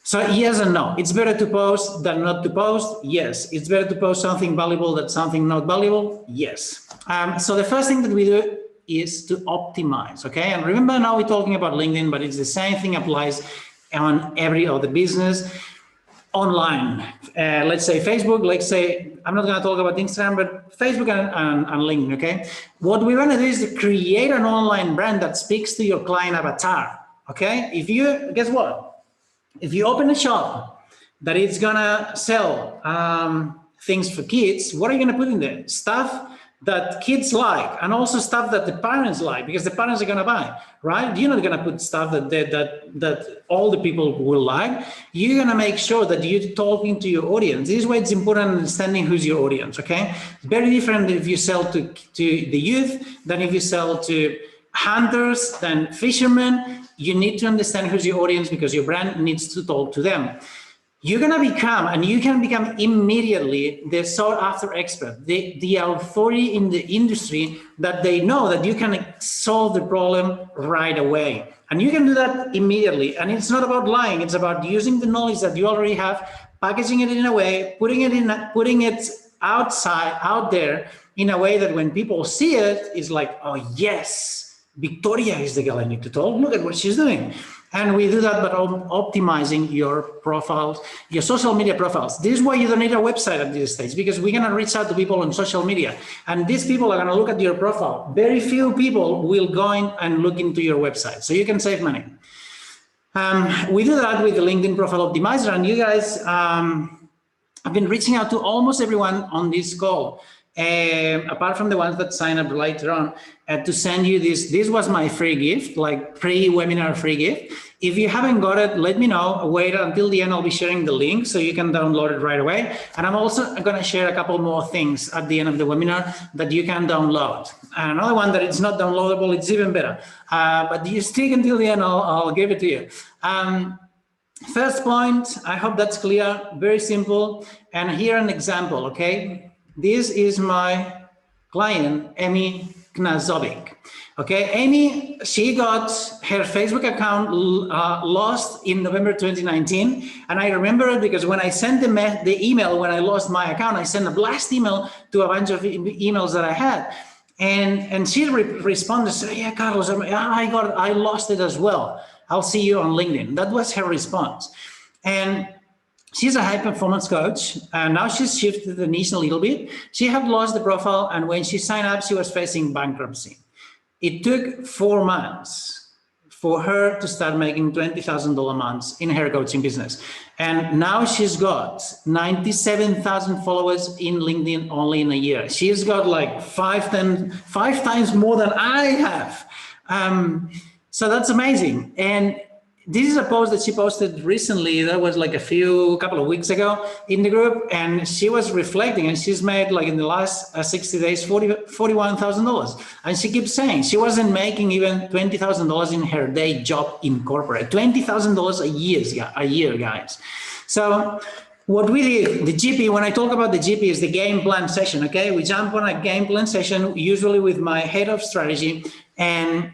So yes and no. It's better to post than not to post. Yes. It's better to post something valuable than something not valuable. Yes. So the first thing that we do is to optimize. Okay. And remember, now we're talking about LinkedIn, but it's the same thing applies on every other business online. Let's say Facebook. Let's say I'm not going to talk about Instagram, but Facebook and LinkedIn. Okay. What we want to do is to create an online brand that speaks to your client avatar. Okay. If you guess what? If you open a shop that it's gonna sell things for kids, what are you gonna put in there? Stuff that kids like, and also stuff that the parents like, because the parents are gonna buy, right? You're not gonna put stuff that all the people will like. You're gonna make sure that you're talking to your audience. This is why it's important understanding who's your audience, okay? It's very different if you sell to the youth than if you sell to hunters, than fishermen. You need to understand who's your audience because your brand needs to talk to them. You're gonna become, and you can become immediately, the sought after expert, the authority in the industry that they know that you can solve the problem right away. And you can do that immediately. And it's not about lying, it's about using the knowledge that you already have, packaging it in a way, putting it out there in a way that when people see it, it's like, oh yes, Victoria is the girl I need to talk. Look at what she's doing. And we do that by optimizing your profiles, your social media profiles. This is why you don't need a website at this stage, because we're going to reach out to people on social media. And these people are going to look at your profile. Very few people will go in and look into your website. So you can save money. We do that with the LinkedIn Profile Optimizer, and you guys, I've been reaching out to almost everyone on this call, apart from the ones that sign up later on, to send you this. This was my free gift, like pre-webinar free gift. If you haven't got it, let me know. Wait until the end. I'll be sharing the link so you can download it right away. And I'm also going to share a couple more things at the end of the webinar that you can download. And another one that it's not downloadable, it's even better. But you stick until the end, I'll give it to you. First point, I hope that's clear, very simple. And here an example, okay? This is my client, 𝐻𝑚𝑯𝑐𝑫. Okay, Amy, she got her Facebook account lost in November 2019. And I remember it because when I sent the email, when I lost my account, I sent a blast email to a bunch of emails that I had. And she responded, said, yeah, Carlos, I lost it as well. I'll see you on LinkedIn. That was her response. And she's a high performance coach, and now she's shifted the niche a little bit. She had lost the profile, and when she signed up, she was facing bankruptcy. It took 4 months for her to start making $20,000 months in her coaching business. And now she's got 97,000 followers in LinkedIn only in a year. She's got like five times more than I have. So that's amazing. And this is a post that she posted recently. That was like a couple of weeks ago in the group. And she was reflecting, and she's made like in the last 60 days, $41,000. And she keeps saying she wasn't making even $20,000 in her day job in corporate, $20,000 a year, guys. So what we did, the GP, when I talk about the GP, is the game plan session, okay? We jump on a game plan session, usually with my head of strategy, and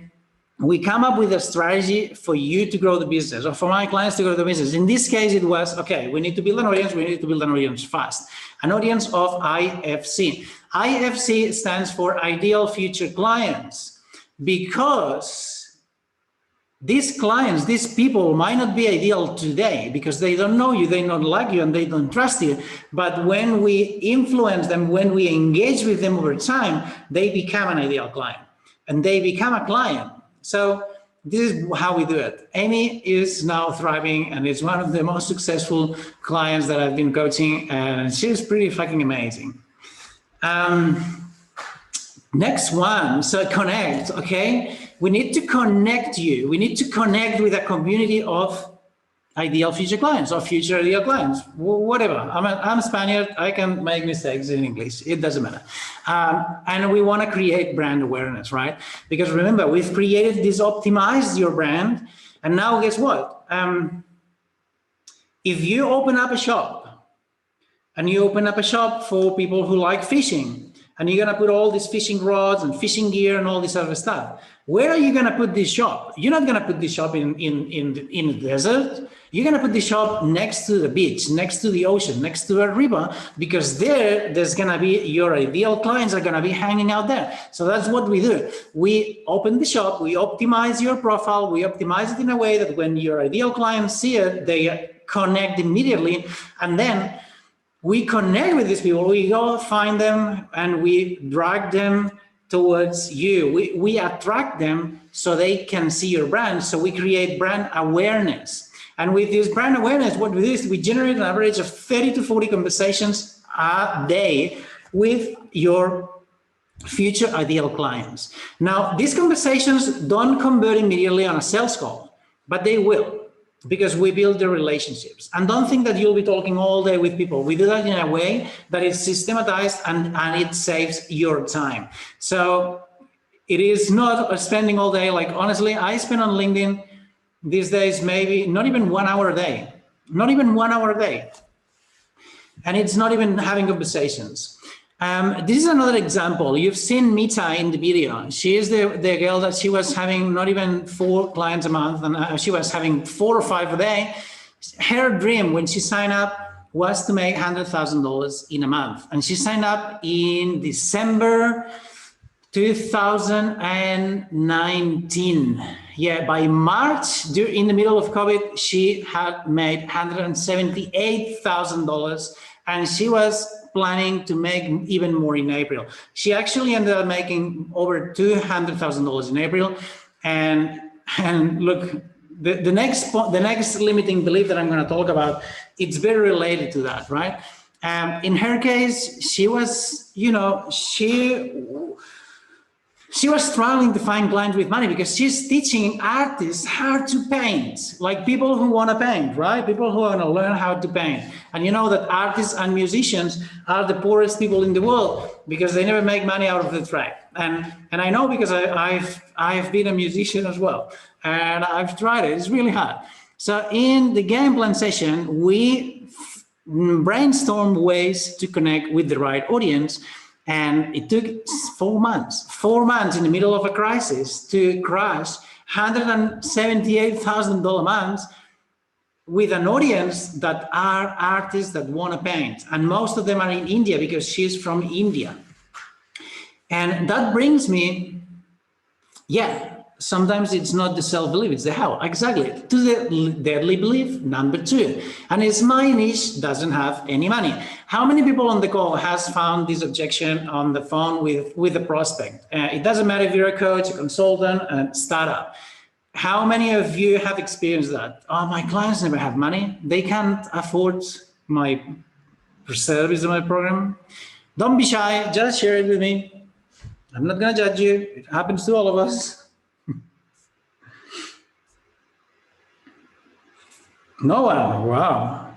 we come up with a strategy for you to grow the business, or for my clients to grow the business. In this case, it was, okay, we need to build an audience. We need to build an audience fast. An audience of IFC. IFC stands for Ideal Future Clients, because these clients, these people might not be ideal today because they don't know you, they don't like you, and they don't trust you. But when we influence them, when we engage with them over time, they become an ideal client, and they become a client. So this is how we do it. Amy is now thriving, and is one of the most successful clients that I've been coaching, and she's pretty fucking amazing. Next one, so connect, okay? We need to connect you. We need to connect with a community of ideal future clients or future ideal clients, whatever. I'm a Spaniard, I can make mistakes in English, it doesn't matter. And we want to create brand awareness, right? Because remember, we've created this, optimized your brand, and now guess what? If you open up a shop, and you open up a shop for people who like fishing, and you're gonna put all these fishing rods and fishing gear and all this other stuff, where are you gonna put this shop? You're not gonna put this shop in the desert. You're gonna put the shop next to the beach, next to the ocean, next to a river, because there's gonna be, your ideal clients are gonna be hanging out there. So that's what we do. We open the shop, we optimize your profile, we optimize it in a way that when your ideal clients see it, they connect immediately, and then we connect with these people. We go find them and we drag them towards you. We attract them so they can see your brand. So we create brand awareness. And with this brand awareness, what we do is we generate an average of 30 to 40 conversations a day with your future ideal clients. Now, these conversations don't convert immediately on a sales call, but they will, because we build the relationships. And don't think that you'll be talking all day with people. We do that in a way that is systematized, and it saves your time. So it is not spending all day. Like, honestly, I spend on LinkedIn these days maybe not even 1 hour a day, not even 1 hour a day. And it's not even having conversations. This is another example. You've seen Mita in the video. She is the girl that she was having not even 4 clients a month, and she was having 4 or 5 a day. Her dream when she signed up was to make $100,000 in a month. And she signed up in December 2019. Yeah, by March, in the middle of COVID, she had made $178,000, and she was planning to make even more in April. She actually ended up making over $200,000 in April. And look, the next limiting belief that I'm going to talk about, it's very related to that, right? In her case, she was, you know, she was struggling to find clients with money because she's teaching artists how to paint, like people who want to paint, right? People who want to learn how to paint. And you know that artists and musicians are the poorest people in the world because they never make money out of the track. And I know because I've been a musician as well, and I've tried it. It's really hard. So in the game plan session, we brainstorm ways to connect with the right audience. And it took 4 months in the middle of a crisis to crash $178,000 months with an audience that are artists that want to paint. And most of them are in India because she's from India. And that brings me, sometimes it's not the self-belief, it's the how. Exactly, to the deadly belief, number 2. And it's my niche doesn't have any money. How many people on the call has found this objection on the phone with a prospect? It doesn't matter if you're a coach, a consultant, a startup. How many of you have experienced that? Oh, my clients never have money. They can't afford my service or my program. Don't be shy, just share it with me. I'm not gonna judge you. It happens to all of us. No one, wow.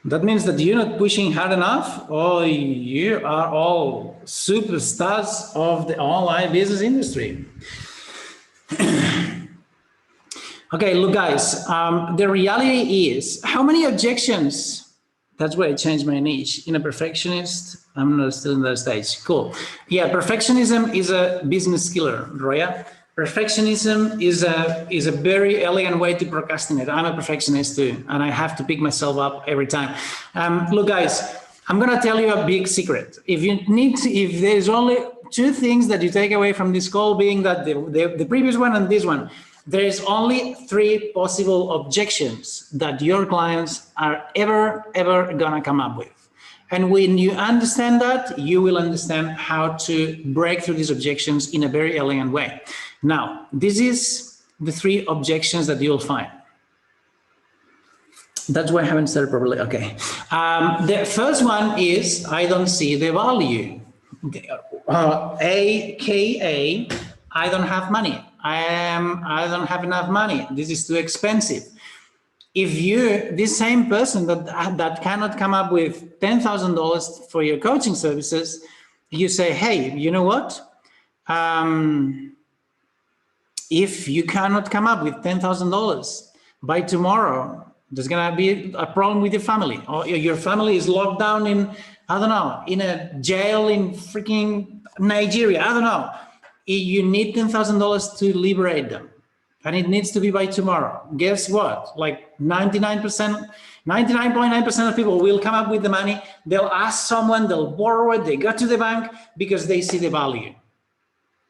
That means that you're not pushing hard enough, or you are all superstars of the online business industry. Okay, look guys, the reality is, how many objections? That's where I changed my niche. In a perfectionist, I'm not still in that stage, cool. Yeah, perfectionism is a business killer, Roya. Perfectionism is a very elegant way to procrastinate. I'm a perfectionist too, and I have to pick myself up every time. Look, guys, I'm gonna tell you a big secret. If there's only 2 things that you take away from this call, being that the previous one and this one, there is only 3 possible objections that your clients are ever gonna come up with. And when you understand that, you will understand how to break through these objections in a very elegant way. Now, this is the 3 objections that you'll find. That's why I haven't started properly. Okay. The first one is, I don't see the value. AKA, I don't have money. I don't have enough money. This is too expensive. If you, this same person that cannot come up with $10,000 for your coaching services, you say, hey, you know what? If you cannot come up with $10,000 by tomorrow, there's gonna be a problem with your family, or your family is locked down in, I don't know, in a jail in freaking Nigeria, I don't know. You need $10,000 to liberate them. And it needs to be by tomorrow. Guess what? Like 99.9% of people will come up with the money. They'll ask someone, they'll borrow it, they go to the bank because they see the value.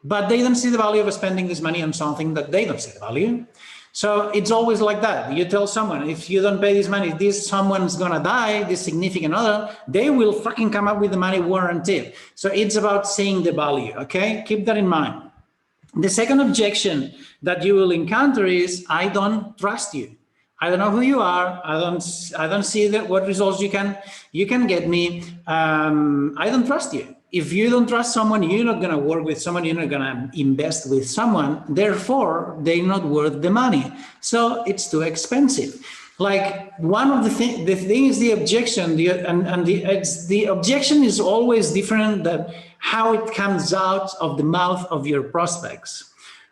But they don't see the value of spending this money on something that they don't see the value. So it's always like that. You tell someone, if you don't pay this money, this someone's gonna die, this significant other, they will fucking come up with the money warranted. So it's about seeing the value, okay? Keep that in mind. The second objection that you will encounter is, I don't trust you. I don't know who you are. I don't see what results you can get me. I don't trust you. If you don't trust someone, you're not going to work with someone. You're not going to invest with someone. Therefore, they're not worth the money. So it's too expensive. Like one of the thing is the objection, the objection is always different than how it comes out of the mouth of your prospects,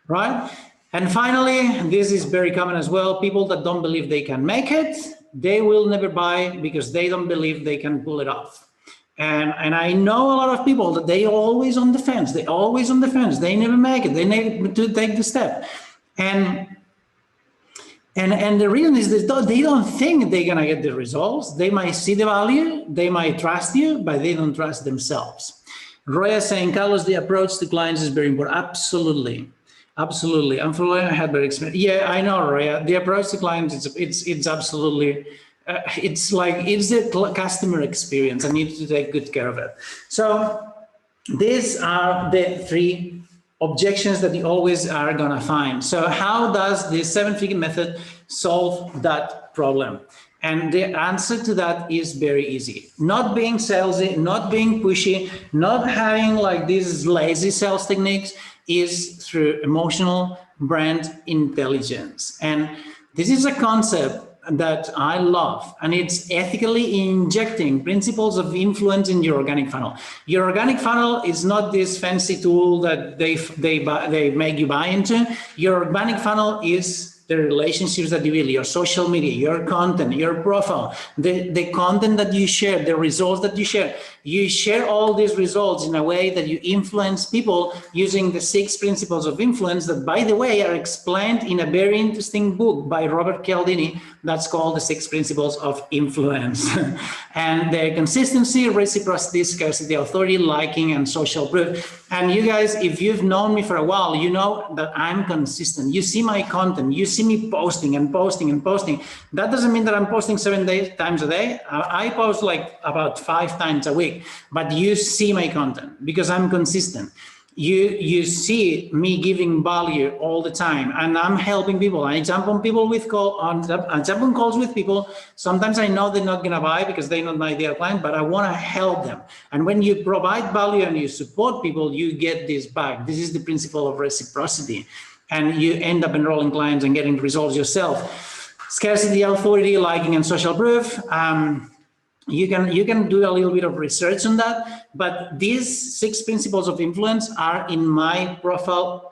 right? And finally, this is very common as well. People that don't believe they can make it, they will never buy because they don't believe they can pull it off. And I know a lot of people that they always on the fence. They always on the fence. They never make it. They never to take the step. And the reason is that they don't think they're gonna get the results. They might see the value, they might trust you, but they don't trust themselves. Roya saying, Carlos, the approach to clients is very important. Absolutely, absolutely. I'm familiar. I had very experience. Yeah, I know, Roya. The approach to clients, it's absolutely. It's the customer experience. I need to take good care of it. So these are the 3 objections that you always are gonna find. So how does the 7-figure method solve that problem? And the answer to that is very easy. Not being salesy, not being pushy, not having like these lazy sales techniques, is through emotional brand intelligence. And this is a concept that I love, and it's ethically injecting principles of influence in your organic funnel. Your organic funnel is not this fancy tool that they make you buy into. Your organic funnel is the relationships that you build, your social media, your content, your profile, the content that you share, the results that you share. You share all these results in a way that you influence people using the 6 principles of influence that, by the way, are explained in a very interesting book by Robert Cialdini that's called The 6 Principles of Influence. And the consistency, reciprocity, scarcity, authority, liking, and social proof. And you guys, if you've known me for a while, you know that I'm consistent. You see my content, you see me posting and posting and posting. That doesn't mean that I'm posting 7 times a day. I post like about 5 times a week, but you see my content because I'm consistent. You see me giving value all the time, and I'm helping people. I jump on people with I jump on calls with people. Sometimes I know they're not gonna buy because they're not my ideal client, but I wanna help them. And when you provide value and you support people, you get this back. This is the principle of reciprocity. And you end up enrolling clients and getting results yourself. Scarcity, authority, liking, and social proof. You can do a little bit of research on that, but these 6 principles of influence are in my profile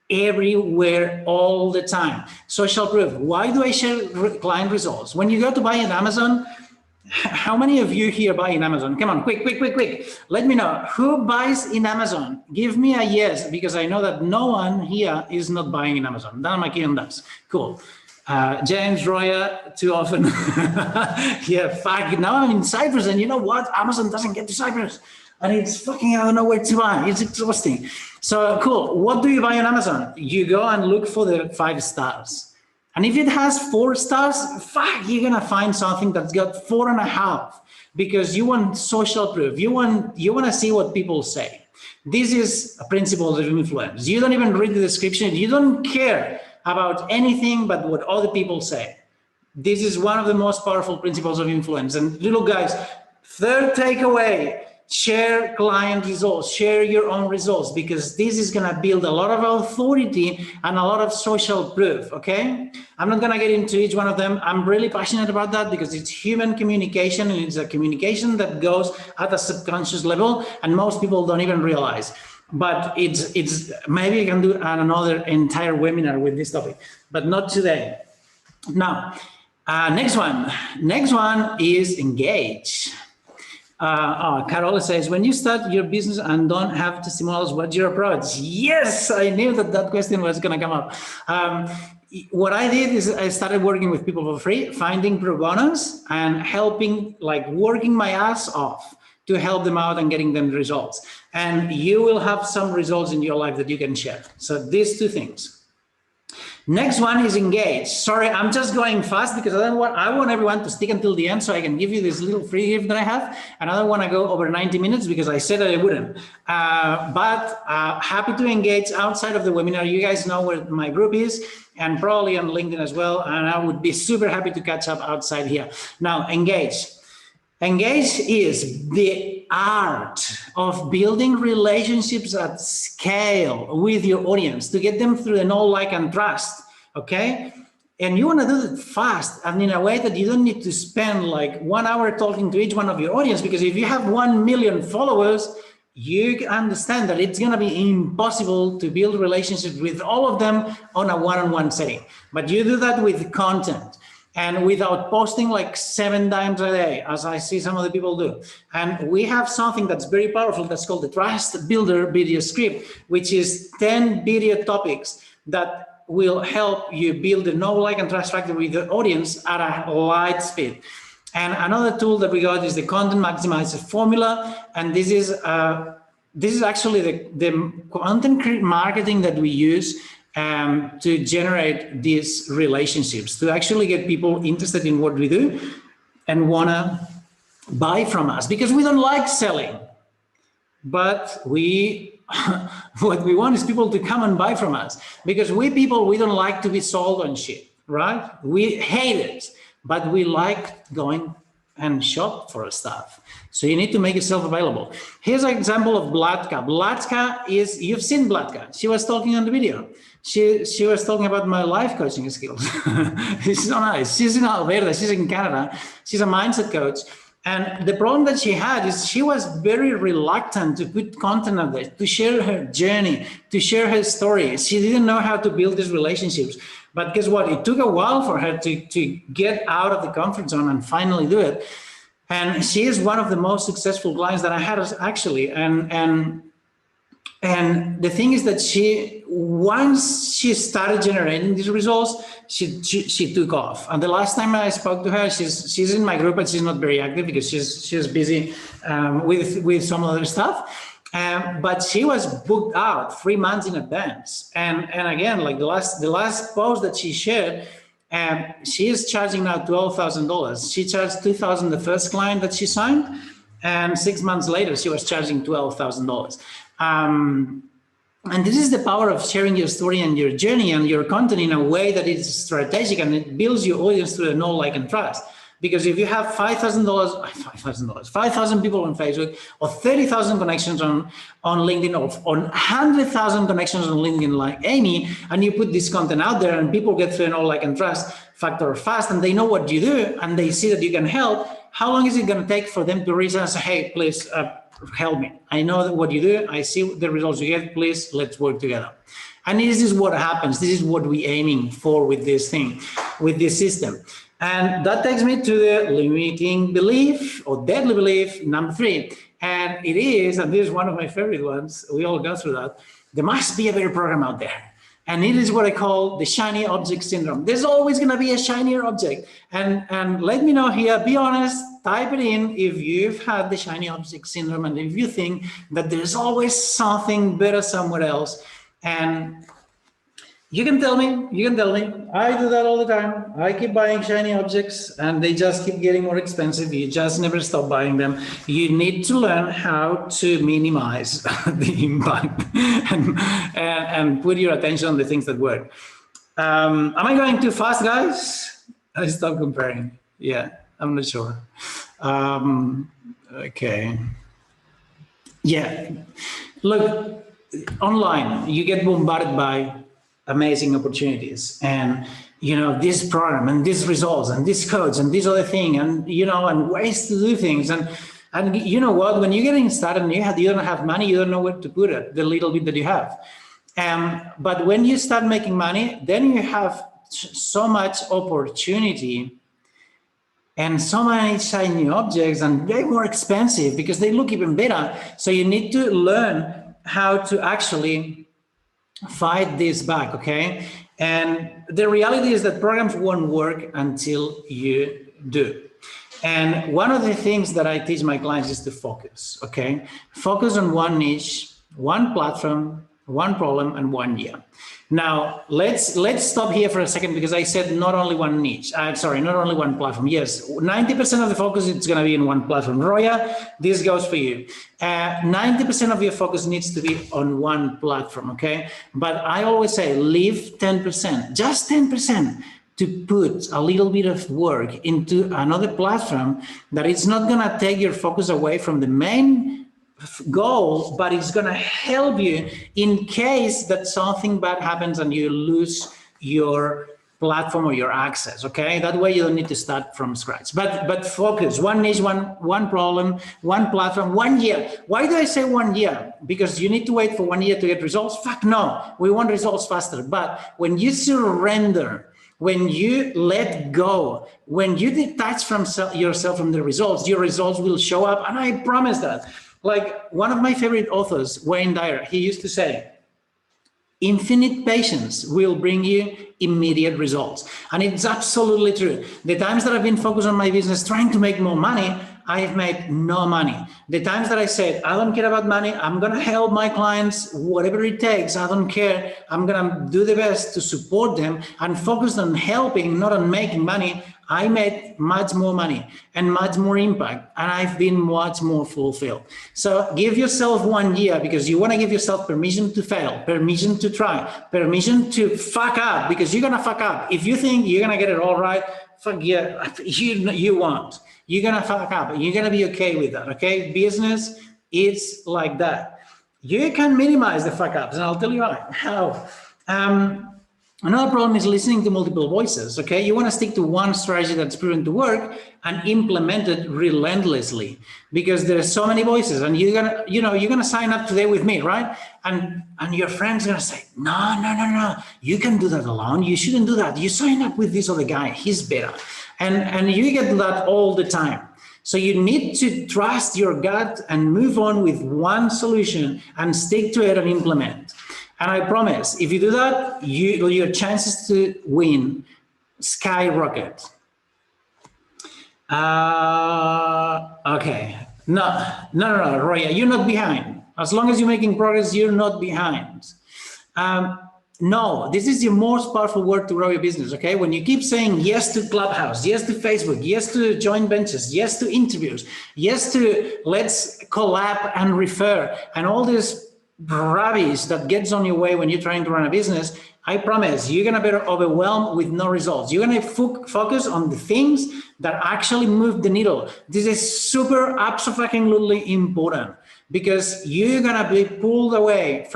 everywhere all the time. Social proof. Why do I share client results? When you go to buy on Amazon, how many of you here buy in Amazon? Come on, quick. Let me know. Who buys in Amazon? Give me a yes, because I know that no one here is not buying in Amazon. Dan McKeon does. Cool. James Royer, too often. Yeah, fuck. Now I'm in Cyprus, and you know what? Amazon doesn't get to Cyprus. And it's fucking, I don't know where to buy. It's exhausting. So cool. What do you buy on Amazon? You go and look for the 5 stars. And if it has 4 stars, fuck, you're gonna find something that's got 4.5, because you want social proof. You want to see what people say. This is a principle of influence. You don't even read the description. You don't care about anything but what other people say. This is one of the most powerful principles of influence. And little guys, 3rd takeaway, share client results, share your own results, because this is gonna build a lot of authority and a lot of social proof, okay? I'm not gonna get into each one of them. I'm really passionate about that because it's human communication, and it's a communication that goes at a subconscious level, and most people don't even realize. But it's maybe I can do another entire webinar with this topic, but not today. Now, next one is engage. Carola says, when you start your business and don't have testimonials, what's your approach? Yes, I knew that question was going to come up. What I did is I started working with people for free, finding pro bonos and helping, like working my ass off to help them out and getting them results. And you will have some results in your life that you can share. So these 2 things. Next one is engage. Sorry, I'm just going fast because I want everyone to stick until the end so I can give you this little free gift that I have. And I don't want to go over 90 minutes because I said that I wouldn't. But happy to engage outside of the webinar. You guys know where my group is, and probably on LinkedIn as well. And I would be super happy to catch up outside here. Now, engage. Engage is the art of building relationships at scale with your audience to get them through the know, like, and trust, okay? And you want to do it fast and in a way that you don't need to spend like 1 hour talking to each one of your audience, because if you have 1 million followers, you understand that it's going to be impossible to build relationships with all of them on a one-on-one setting. But you do that with content. And without posting like 7 times a day, as I see some of the people do. And we have something that's very powerful that's called the Trust Builder Video Script, which is 10 video topics that will help you build the know, like, and trust factor with the audience at a light speed. And another tool that we got is the Content Maximizer Formula. And this is actually the content marketing that we use to generate these relationships, to actually get people interested in what we do and wanna buy from us, because we don't like selling, but we what we want is people to come and buy from us, because we don't like to be sold on shit, right? We hate it, but we like going and shop for stuff. So you need to make yourself available. Here's an example of Blatka. Blatka is, you've seen Blatka. She was talking on the video. She was talking about my life coaching skills. It's so nice. She's in Alberta, she's in Canada. She's a mindset coach. And the problem that she had is she was very reluctant to put content out there, to share her journey, to share her story. She didn't know how to build these relationships. But guess what? It took a while for her to get out of the comfort zone and finally do it. And she is one of the most successful clients that I had, actually. And the thing is that once she started generating these results, she took off. And the last time I spoke to her, she's in my group, but she's not very active because she's busy with some other stuff. But she was booked out 3 months in advance. And again, like the last post that she shared, she is charging now $12,000. She charged $2,000 the first client that she signed, and 6 months later she was charging $12,000. And this is the power of sharing your story and your journey and your content in a way that is strategic, and it builds your audience through the know, like, and trust. Because if you have $5,000 people on Facebook, or 30,000 connections on LinkedIn, or on 100,000 connections on LinkedIn like Amy, and you put this content out there and people get through the know, like, and trust factor fast, and they know what you do and they see that you can help, how long is it going to take for them to reach out and say, hey, please help me. I know what you do. I see the results you get. Please, let's work together. And this is what happens. This is what we're aiming for with this thing, with this system. And that takes me to the limiting belief, or deadly belief, number 3. And it is, and this is one of my favorite ones, we all go through that, there must be a better program out there. And it is what I call the shiny object syndrome. There's always going to be a shinier object. And let me know here, be honest, type it in if you've had the shiny object syndrome, and if you think that there's always something better somewhere else. And you can tell me, I do that all the time. I keep buying shiny objects and they just keep getting more expensive. You just never stop buying them. You need to learn how to minimize the impact and put your attention on the things that work. Am I going too fast, guys? I stop comparing. Yeah, I'm not sure. Okay. Yeah, look, online, you get bombarded by amazing opportunities, and this program and these results and these codes and this other thing, and and ways to do things, and you know what, when you're getting started and you don't have money, you don't know where to put it, the little bit that you have. But when you start making money, then you have so much opportunity and so many shiny objects, and they're more expensive because they look even better. So you need to learn how to actually fight this back, okay? And the reality is that programs won't work until you do. And one of the things that I teach my clients is to focus, okay? Focus on one niche, one platform, one problem, and 1 year. Now, let's stop here for a second, because I said not only one niche, not only one platform. Yes, 90% of the focus is going to be in one platform. Roya, this goes for you. 90% of your focus needs to be on one platform, okay? But I always say leave 10%, just 10%, to put a little bit of work into another platform that it's not going to take your focus away from the main goal, but it's going to help you in case that something bad happens and you lose your platform or your access, okay? That way you don't need to start from scratch. But focus, one niche, one problem, one platform, 1 year. Why do I say 1 year? Because you need to wait for 1 year to get results? Fuck no, we want results faster. But when you surrender, when you let go, when you detach from yourself from the results, your results will show up, and I promise that. Like one of my favorite authors, Wayne Dyer, he used to say, infinite patience will bring you immediate results. And it's absolutely true. The times that I've been focused on my business, trying to make more money, I've made no money. The times that I said, I don't care about money, I'm going to help my clients, whatever it takes, I don't care, I'm going to do the best to support them and focus on helping, not on making money, I made much more money and much more impact, and I've been much more fulfilled. So give yourself 1 year, because you want to give yourself permission to fail, permission to try, permission to fuck up, because you're going to fuck up. If you think you're going to get it all right, fuck yeah, you won't. You're going to fuck up, and you're going to be okay with that, okay? Business is like that. You can minimize the fuck ups, and I'll tell you how. Another problem is listening to multiple voices, okay? You want to stick to one strategy that's proven to work and implement it relentlessly, because there's so many voices, and you're gonna sign up today with me, right? And your friend's gonna say, no, you can do that alone. You shouldn't do that. You sign up with this other guy, he's better. And you get that all the time. So you need to trust your gut and move on with one solution and stick to it and implement. And I promise, if you do that, your chances to win skyrocket. Okay. No, Roya, you're not behind. As long as you're making progress, you're not behind. No, this is your most powerful word to grow your business, okay? When you keep saying yes to Clubhouse, yes to Facebook, yes to joint ventures, yes to interviews, yes to let's collab and refer, and all this rubbish that gets on your way when you're trying to run a business, I promise you're going to be overwhelmed with no results. You're going to focus on the things that actually move the needle. This is super absolutely important, because you're going to be pulled away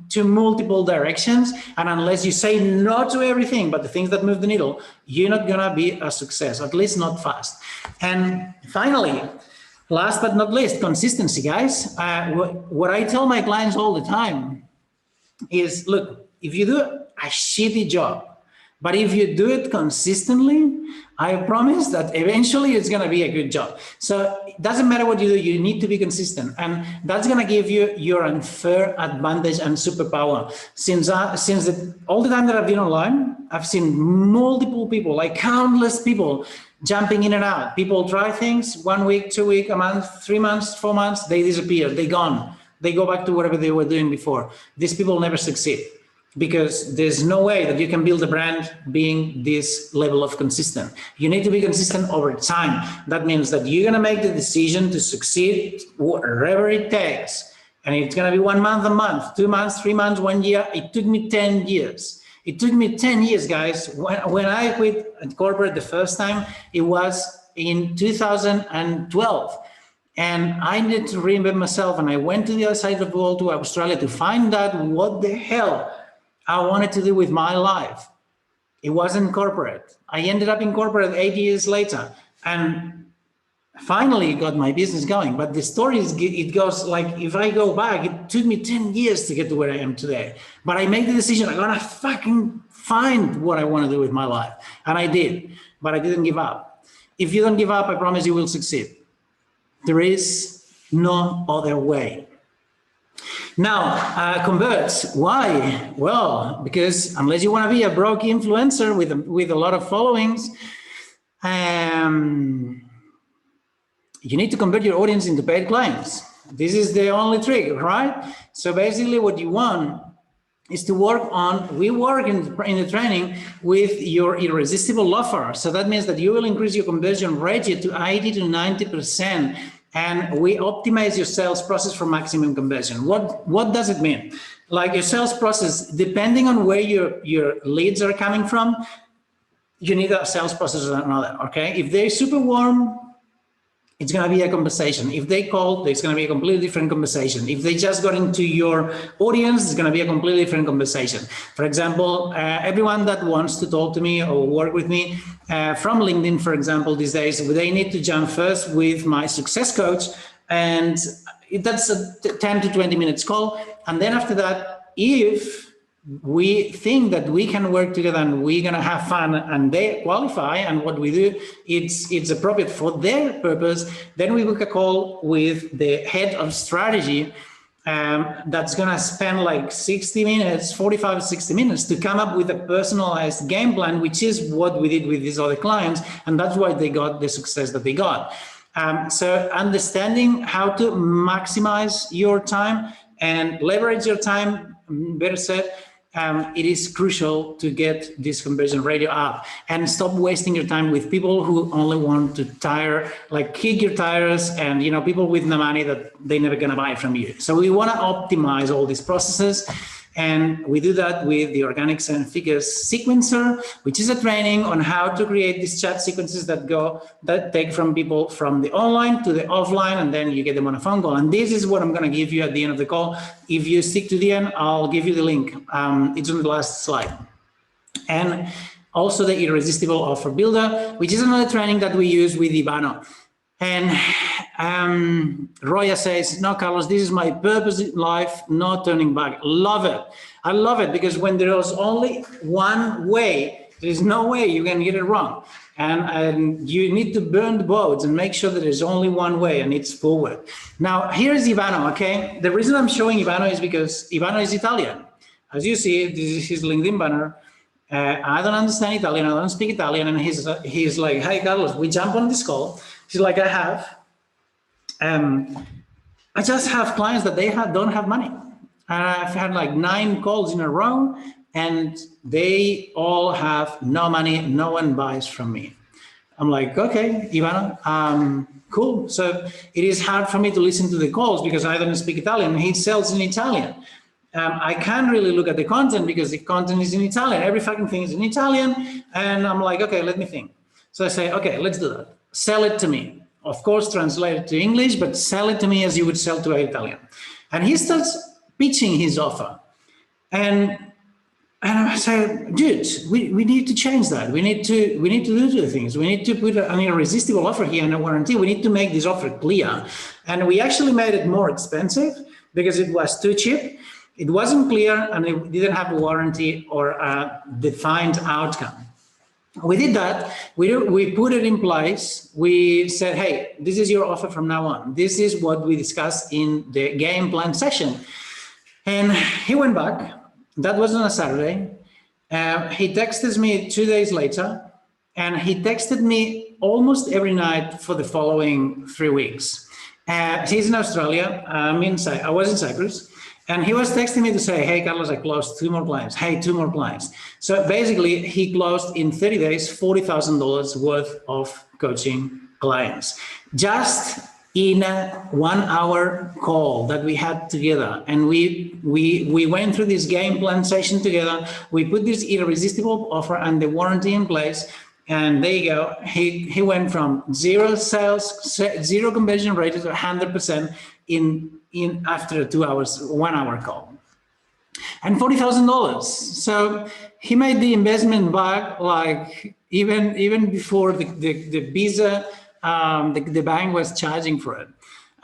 to multiple directions. And unless you say no to everything, but the things that move the needle, you're not going to be a success, at least not fast. And finally, last but not least, consistency, guys. What I tell my clients all the time is, look, if you do a shitty job, but if you do it consistently, I promise that eventually it's going to be a good job. So it doesn't matter what you do, you need to be consistent. And that's going to give you your unfair advantage and superpower. Since all the time that I've been online, I've seen multiple people, like countless people, jumping in and out. People try things 1 week, 2 weeks, a month, 3 months, 4 months, they disappear, they're gone. They go back to whatever they were doing before. These people never succeed, because there's no way that you can build a brand being this level of consistent. You need to be consistent over time. That means that you're going to make the decision to succeed whatever it takes. And it's going to be 1 month, a month, 2 months, 3 months, 1 year. It took me 10 years. It took me 10 years, guys. When I quit corporate the first time, it was in 2012. And I needed to reinvent myself. And I went to the other side of the world, to Australia, to find out what the hell I wanted to do with my life. It wasn't corporate. I ended up in corporate 8 years later, and finally got my business going. But the story is, it goes like, if I go back, it took me 10 years to get to where I am today. But I made the decision, I'm gonna fucking find what I want to do with my life. And I did, but I didn't give up. If you don't give up, I promise you will succeed. There is no other way. Now, converts, why? Well, because unless you want to be a broke influencer with a lot of followings, you need to convert your audience into paid clients. This is the only trick, right? So basically what you want is to work on, we work in the training with your irresistible offer. So that means that you will increase your conversion ratio to 80 to 90%. And we optimize your sales process for maximum conversion. What does it mean? Like your sales process, depending on where your leads are coming from, you need a sales process or another, okay? If they're super warm, it's going to be a conversation. If they call, it's going to be a completely different conversation. If they just got into your audience, it's going to be a completely different conversation. For example, everyone that wants to talk to me or work with me from LinkedIn, for example, these days, they need to jump first with my success coach. And that's a 10 to 20 minutes call. And then after that, if we think that we can work together and we're going to have fun and they qualify and what we do, it's appropriate for their purpose, then we book a call with the head of strategy that's going to spend like 60 minutes, 45, 60 minutes to come up with a personalized game plan, which is what we did with these other clients. And that's why they got the success that they got. So understanding how to maximize your time and leverage your time, better said, it is crucial to get this conversion ratio up and stop wasting your time with people who only want to kick your tires, and people with no money that they're never gonna buy from you. So we want to optimize all these processes. And we do that with the Organic 7-Figure Sequencer, which is a training on how to create these chat sequences that take from people from the online to the offline, and then you get them on a phone call. And this is what I'm going to give you at the end of the call. If you stick to the end, I'll give you the link. It's on the last slide. And also the Irresistible Offer Builder, which is another training that we use with Ivano. And Roya says, no, Carlos, this is my purpose in life, no turning back. Love it. I love it, because when there is only one way, there is no way you can get it wrong. And you need to burn the boats and make sure that there's only one way, and it's forward. Now, here's Ivano, okay? The reason I'm showing Ivano is because Ivano is Italian. As you see, this is his LinkedIn banner. I don't understand Italian, I don't speak Italian, and he's like, hey, Carlos, we jump on this call. She's like, I just have clients that don't have money. And I've had like 9 calls in a row, and they all have no money, no one buys from me. I'm like, okay, Ivano, cool. So it is hard for me to listen to the calls because I don't speak Italian. He sells in Italian. I can't really look at the content because the content is in Italian. Every fucking thing is in Italian. And I'm like, okay, let me think. So I say, okay, let's do that. Sell it to me. Of course, translate it to English, but sell it to me as you would sell to an Italian. And he starts pitching his offer. And I say, dude, we need to change that. We need to do 2 things. We need to put an irresistible offer here and a warranty. We need to make this offer clear. And we actually made it more expensive because it was too cheap. It wasn't clear, and it didn't have a warranty or a defined outcome. We did that. We put it in place. We said, hey, this is your offer from now on. This is what we discussed in the game plan session. And he went back. That was on a Saturday. He texted me 2 days later, and he texted me almost every night for the following 3 weeks. He's in Australia. I was in Cyprus. And he was texting me to say, hey, Carlos, I closed 2 more clients. Hey, 2 more clients. So basically, he closed in 30 days, $40,000 worth of coaching clients. Just in a 1-hour call that we had together. And we went through this game plan session together. We put this irresistible offer and the warranty in place. And there you go. He went from 0 sales, 0 conversion rate to 100% in after 2 hours, 1 hour call, and $40,000. So he made the investment back, like even before the visa, the bank was charging for it.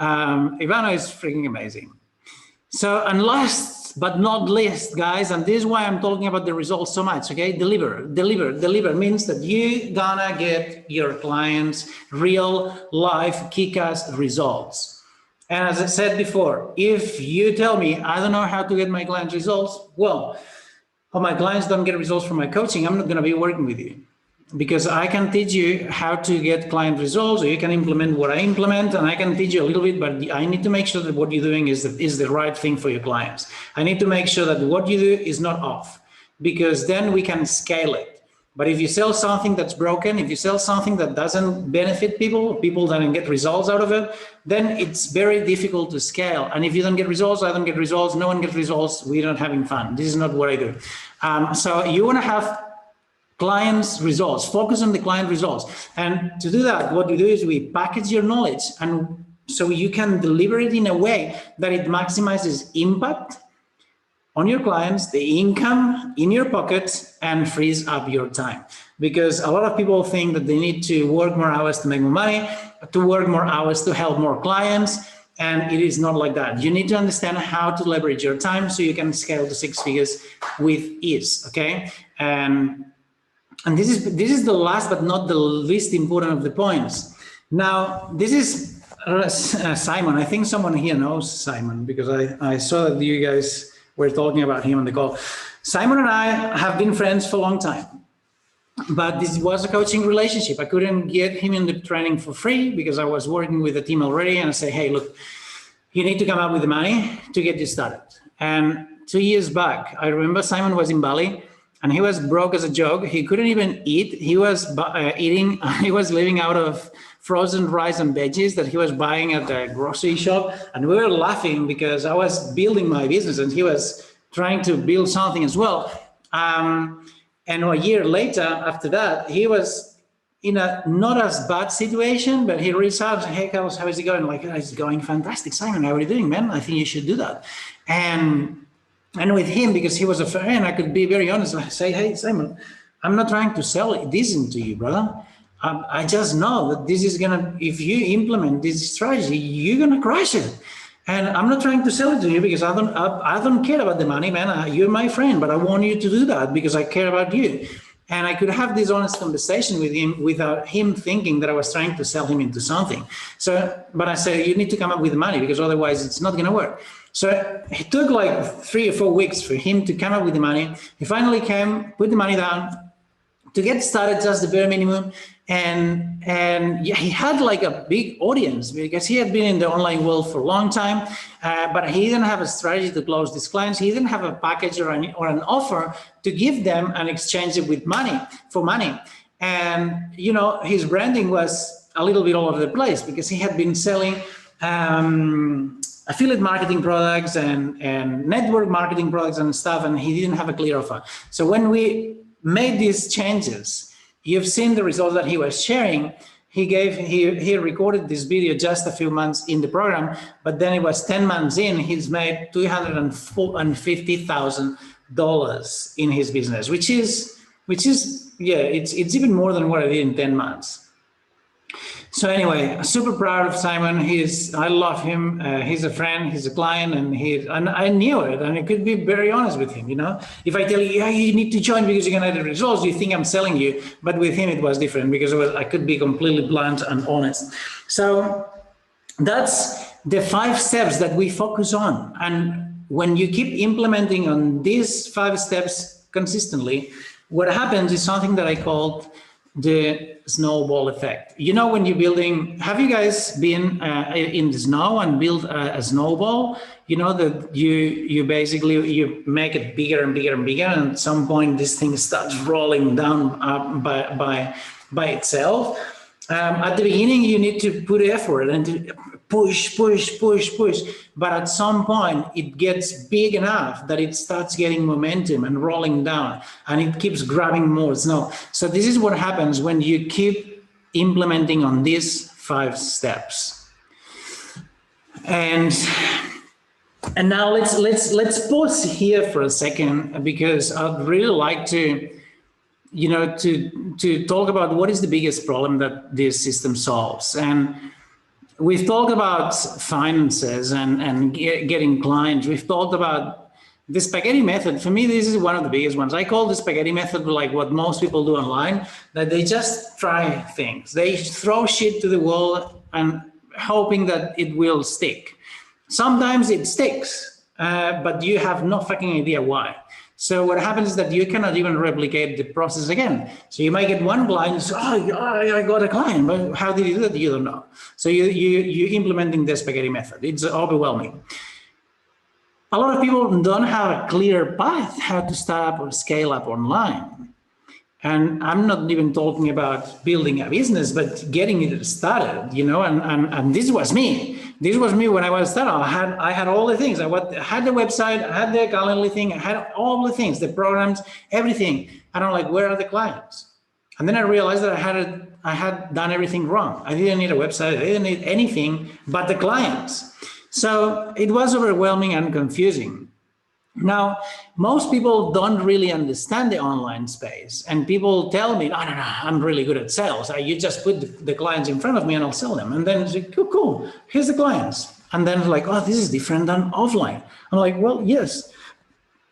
Ivano is freaking amazing. So, and last but not least, guys, and this is why I'm talking about the results so much, okay? Deliver means that you're gonna get your clients real life kick-ass results. And as I said before, if you tell me, I don't know how to get my clients results, well, or my clients don't get results from my coaching, I'm not going to be working with you, because I can teach you how to get client results, or you can implement what I implement, and I can teach you a little bit, but I need to make sure that what you're doing is the right thing for your clients. I need to make sure that what you do is not off, because then we can scale it. But if you sell something that's broken, if you sell something that doesn't benefit people don't get results out of it, then it's very difficult to scale. And if you don't get results, I don't get results, no one gets results, we're not having fun. This is not what I do. So you want to have clients' results, focus on the client results. And to do that, what we do is we package your knowledge, and so you can deliver it in a way that it maximizes impact on your clients, the income in your pockets, and frees up your time. Because a lot of people think that they need to work more hours to make more money, to work more hours to help more clients, and it is not like that. You need to understand how to leverage your time so you can scale to 6 figures with ease, okay? And this is the last but not the least important of the points. Now, this is Simon. I think someone here knows Simon, because I saw that you guys were talking about him on the call. Simon and I have been friends for a long time, but this was a coaching relationship. I couldn't get him in the training for free because I was working with the team already, and I say, hey, look, you need to come up with the money to get you started. And 2 years back. I remember Simon was in Bali and he was broke as a joke. He couldn't even eat. He was eating, he was living out of frozen rice and veggies that he was buying at the grocery shop. And we were laughing because I was building my business and he was trying to build something as well. And a year later, after that, he was in a not as bad situation, but he reached out, hey, Carlos, how is it going? Like, it's going fantastic. Simon, how are you doing, man? I think you should do that. And with him, because he was a friend, I could be very honest. I say, hey, Simon, I'm not trying to sell this into you, brother. I just know that this is gonna, if you implement this strategy, you're gonna crush it. And I'm not trying to sell it to you because I don't care about the money, man. You're my friend, but I want you to do that because I care about you. And I could have this honest conversation with him without him thinking that I was trying to sell him into something. So, but I said, you need to come up with the money because otherwise it's not gonna work. So it took like 3 or 4 weeks for him to come up with the money. He finally came, put the money down to get started, just the bare minimum. And yeah, he had like a big audience because he had been in the online world for a long time, but he didn't have a strategy to close these clients. He didn't have a package or an offer to give them and exchange it with money for money. And, you know, his branding was a little bit all over the place because he had been selling affiliate marketing products and network marketing products and stuff, and he didn't have a clear offer. So when we made these changes, you've seen the results that he was sharing. He recorded this video just a few months in the program, but then it was 10 months in, he's made $250,000 in his business, which is yeah, it's even more than what I did in 10 months. So anyway, super proud of Simon. I love him. He's a friend, he's a client, and I knew it, and I could be very honest with him, you know. If I tell you, yeah, you need to join because you're gonna get the results, you think I'm selling you, but with him it was different because I could be completely blunt and honest. So that's the 5 steps that we focus on. And when you keep implementing on these 5 steps consistently, what happens is something that I called the snowball effect. You know, when you're building, have you guys been in the snow and build a snowball? You know that you basically, you make it bigger and bigger and bigger, and at some point this thing starts rolling down by itself. At the beginning, you need to put effort and to push, but at some point it gets big enough that it starts getting momentum and rolling down, and it keeps grabbing more snow. So this is what happens when you keep implementing on these 5 steps. And now let's pause here for a second, because I'd really like to, you know, to talk about what is the biggest problem that this system solves. And we've talked about finances and getting clients. We've talked about the spaghetti method. For me, this is one of the biggest ones. I call the spaghetti method like what most people do online, that they just try things. They throw shit to the wall and hoping that it will stick. Sometimes it sticks, but you have no fucking idea why. So what happens is that you cannot even replicate the process again. So you might get one client, so, I got a client, but how did you do that? You don't know. So you're implementing the spaghetti method. It's overwhelming. A lot of people don't have a clear path how to start up or scale up online. And I'm not even talking about building a business, but getting it started, you know, and this was me. This was me when I was started. I had all the things. I had the website, I had the Calendly thing, I had all the things, the programs, everything. And I'm like, where are the clients? And then I realized that I had done everything wrong. I didn't need a website, I didn't need anything but the clients. So it was overwhelming and confusing. Now, most people don't really understand the online space, and people tell me, no, I'm really good at sales. You just put the clients in front of me and I'll sell them. And then it's like, cool, here's the clients. And then it's like, oh, this is different than offline. I'm like, well, yes,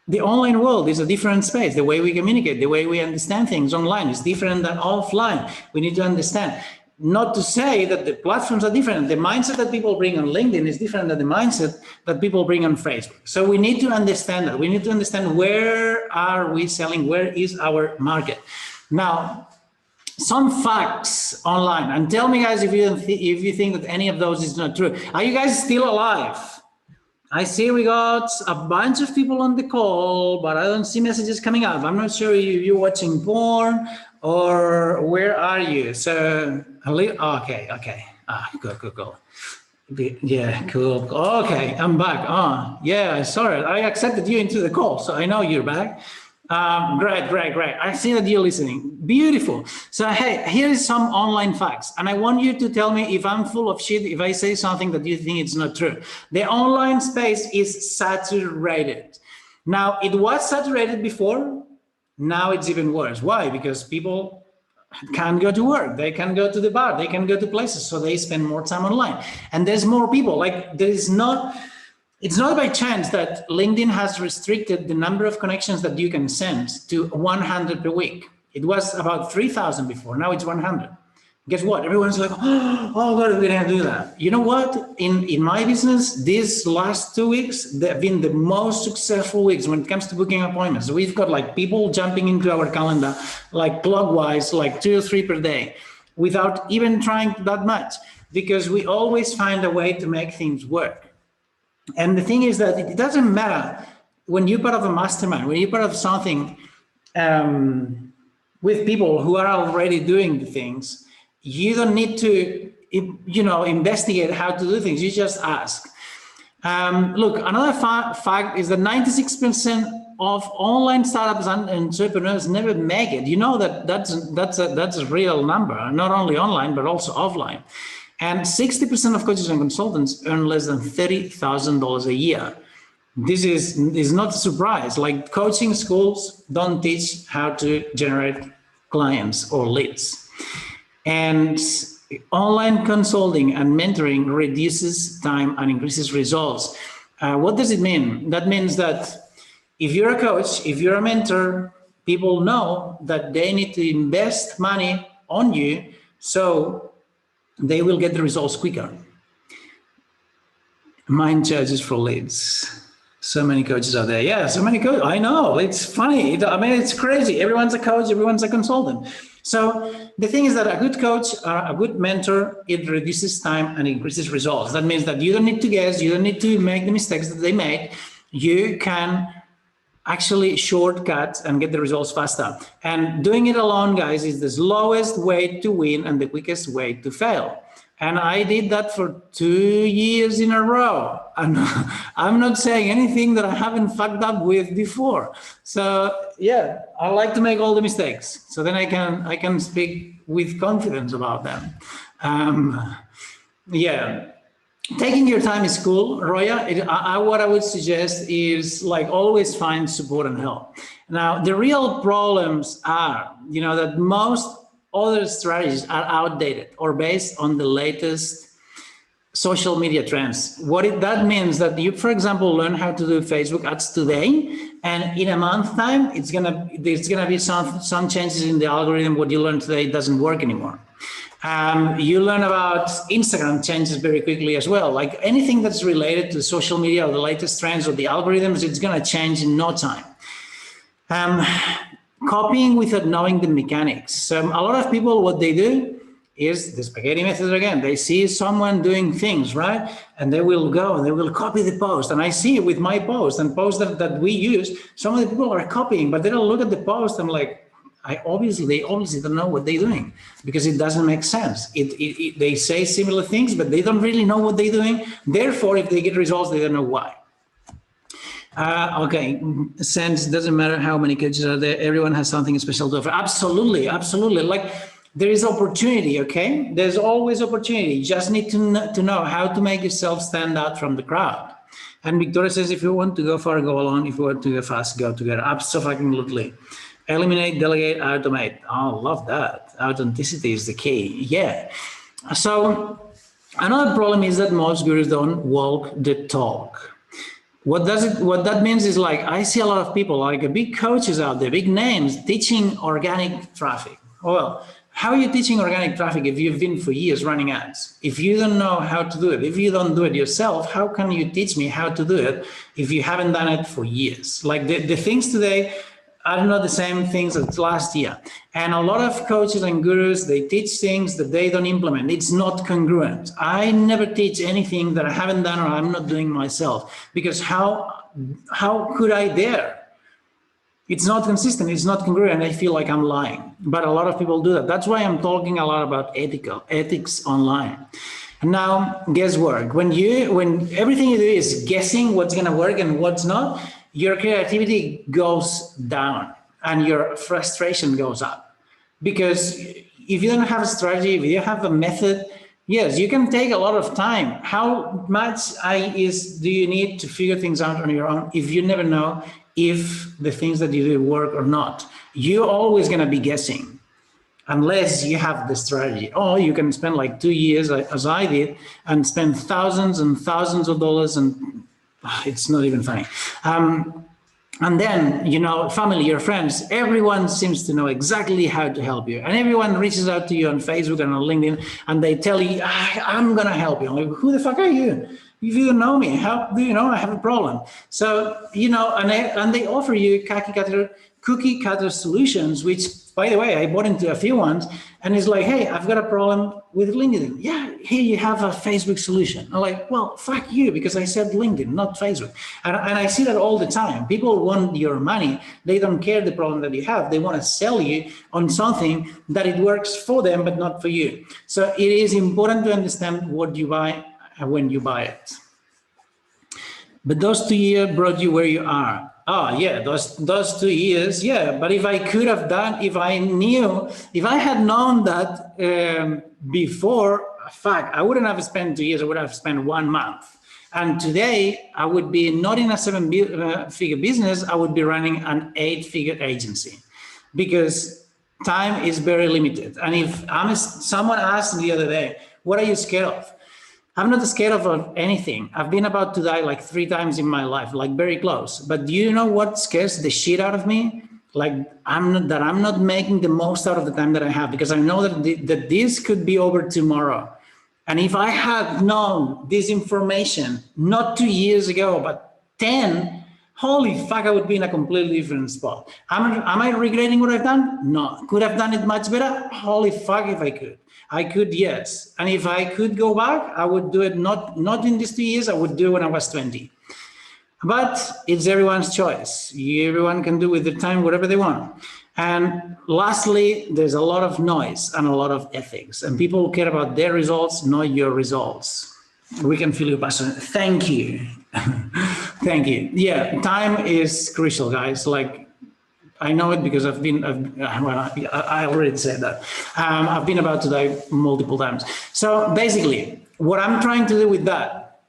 the online world is a different space. The way we communicate, the way we understand things online is different than offline. We need to understand. Not to say that the platforms are different. The mindset that people bring on LinkedIn is different than the mindset that people bring on Facebook. So we need to understand that. We need to understand where are we selling, where is our market. Now, some facts online, and tell me guys if you think that any of those is not true. Are you guys still alive? I see we got a bunch of people on the call, but I don't see messages coming up. I'm not sure if you're watching porn or where are you? So, okay. Cool. Yeah, cool. Okay, I'm back. Oh, yeah, sorry. I accepted you into the call, so I know you're back. Great. I see that you're listening. Beautiful. So, hey, here is some online facts, and I want you to tell me if I'm full of shit if I say something that you think it's not true. The online space is saturated. Now, it was saturated before. Now it's even worse. Why? Because people can't go to work, they can go to the bar, they can go to places, so they spend more time online. And there's more people. Like, it's not by chance that LinkedIn has restricted the number of connections that you can send to 100 per week. It was about 3,000 before, now it's 100. Guess what? Everyone's like, oh God, we didn't do that. You know what? In my business, these last 2 weeks, they've been the most successful weeks when it comes to booking appointments. We've got like people jumping into our calendar, like clockwise, like 2 or 3 per day, without even trying that much, because we always find a way to make things work. And the thing is that it doesn't matter when you're part of a mastermind, when you're part of something with people who are already doing the things. You don't need to, investigate how to do things. You just ask. Look, another fact is that 96% of online startups and entrepreneurs never make it. You know that's a real number, not only online but also offline. And 60% of coaches and consultants earn less than $30,000 a year. This is not a surprise. Like, coaching schools don't teach how to generate clients or leads. And online consulting and mentoring reduces time and increases results. What does it mean? That means that if you're a coach, if you're a mentor, people know that they need to invest money on you so they will get the results quicker. Mind charges for leads. So many coaches out there. Yeah, so many coaches. I know, it's funny. It's crazy. Everyone's a coach, everyone's a consultant. So the thing is that a good coach, a good mentor, it reduces time and increases results. That means that you don't need to guess, you don't need to make the mistakes that they make. You can actually shortcut and get the results faster. And doing it alone, guys, is the slowest way to win and the quickest way to fail. And I did that for 2 years in a row. And I'm not saying anything that I haven't fucked up with before. So yeah, I like to make all the mistakes, so then I can speak with confidence about them. Yeah, taking your time is cool, Roya. What I would suggest is, like, always find support and help. Now, the real problems are, that most other strategies are outdated or based on the latest social media trends. That means that you, for example, learn how to do Facebook ads today, and in a month's time, there's gonna be some changes in the algorithm. What you learn today doesn't work anymore. You learn about Instagram changes very quickly as well. Like, anything that's related to social media or the latest trends or the algorithms, it's gonna change in no time. Copying without knowing the mechanics. So a lot of people, what they do is the spaghetti method again. They see someone doing things, right? And they will go and they will copy the post. And I see it with my post and posts that we use. Some of the people are copying, but they don't look at the post. I'm like, they obviously don't know what they're doing, because it doesn't make sense. They say similar things, but they don't really know what they're doing. Therefore, if they get results, they don't know why. Okay, sense, doesn't matter how many coaches are there, everyone has something special to offer. Absolutely. Like, there is opportunity, okay? There's always opportunity. You just need to know how to make yourself stand out from the crowd. And Victoria says, if you want to go far, go alone. If you want to go fast, go together. Absolutely. Eliminate, delegate, automate. Oh, love that. Authenticity is the key. Yeah. So another problem is that most gurus don't walk the talk. What that means is, like, I see a lot of people, like big coaches out there, big names, teaching organic traffic. Well, how are you teaching organic traffic if you've been for years running ads? If you don't know how to do it, if you don't do it yourself, how can you teach me how to do it if you haven't done it for years? Like, the things today, are not the same things as last year. And a lot of coaches and gurus, they teach things that they don't implement. It's not congruent. I never teach anything that I haven't done or I'm not doing myself, because how could I dare? It's not consistent, it's not congruent, I feel like I'm lying. But a lot of people do that. That's why I'm talking a lot about ethics online. And now, guesswork. When everything you do is guessing what's gonna work and what's not, your creativity goes down and your frustration goes up. Because if you don't have a strategy, if you have a method, yes, you can take a lot of time. How much do you need to figure things out on your own if you never know if the things that you do work or not? You're always gonna be guessing unless you have the strategy. Or you can spend like 2 years, as I did, and spend thousands and thousands of dollars, and it's not even funny. And then, you know, family, your friends, everyone seems to know exactly how to help you. And everyone reaches out to you on Facebook and on LinkedIn, and they tell you, I'm going to help you. I'm like, who the fuck are you? If you don't know me, how do you know I have a problem? So, you know, and they offer you cookie cutter solutions, which, by the way, I bought into a few ones, and it's like, hey, I've got a problem with LinkedIn. Yeah, here you have a Facebook solution. I'm like, well, fuck you, because I said LinkedIn, not Facebook. And I see that all the time. People want your money. They don't care the problem that you have. They want to sell you on something that it works for them, but not for you. So it is important to understand what you buy and when you buy it. But those 2 years brought you where you are. Oh yeah, those 2 years, yeah. But if I could have done, if I had known that before, fuck, I wouldn't have spent 2 years, I would have spent 1 month. And today I would be not in a 7-figure business, I would be running an 8-figure agency, because time is very limited. And if someone asked me the other day, what are you scared of? I'm not scared of anything. I've been about to die like 3 times in my life, like very close. But do you know what scares the shit out of me? Like I'm not making the most out of the time that I have, because I know that this could be over tomorrow. And if I had known this information, not 2 years ago, but 10, holy fuck, I would be in a completely different spot. Am I regretting what I've done? No. Could have done it much better? Holy fuck if I could. I could, yes. And if I could go back, I would do it not in these 2 years, I would do it when I was 20. But it's everyone's choice. Everyone can do with their time whatever they want. And lastly, there's a lot of noise and a lot of ethics. And people care about their results, not your results. We can feel your passion. Thank you. Thank you. Yeah, time is crucial, guys. Like, I know it because I already said that. I've been about to die multiple times. So basically, what I'm trying to do with that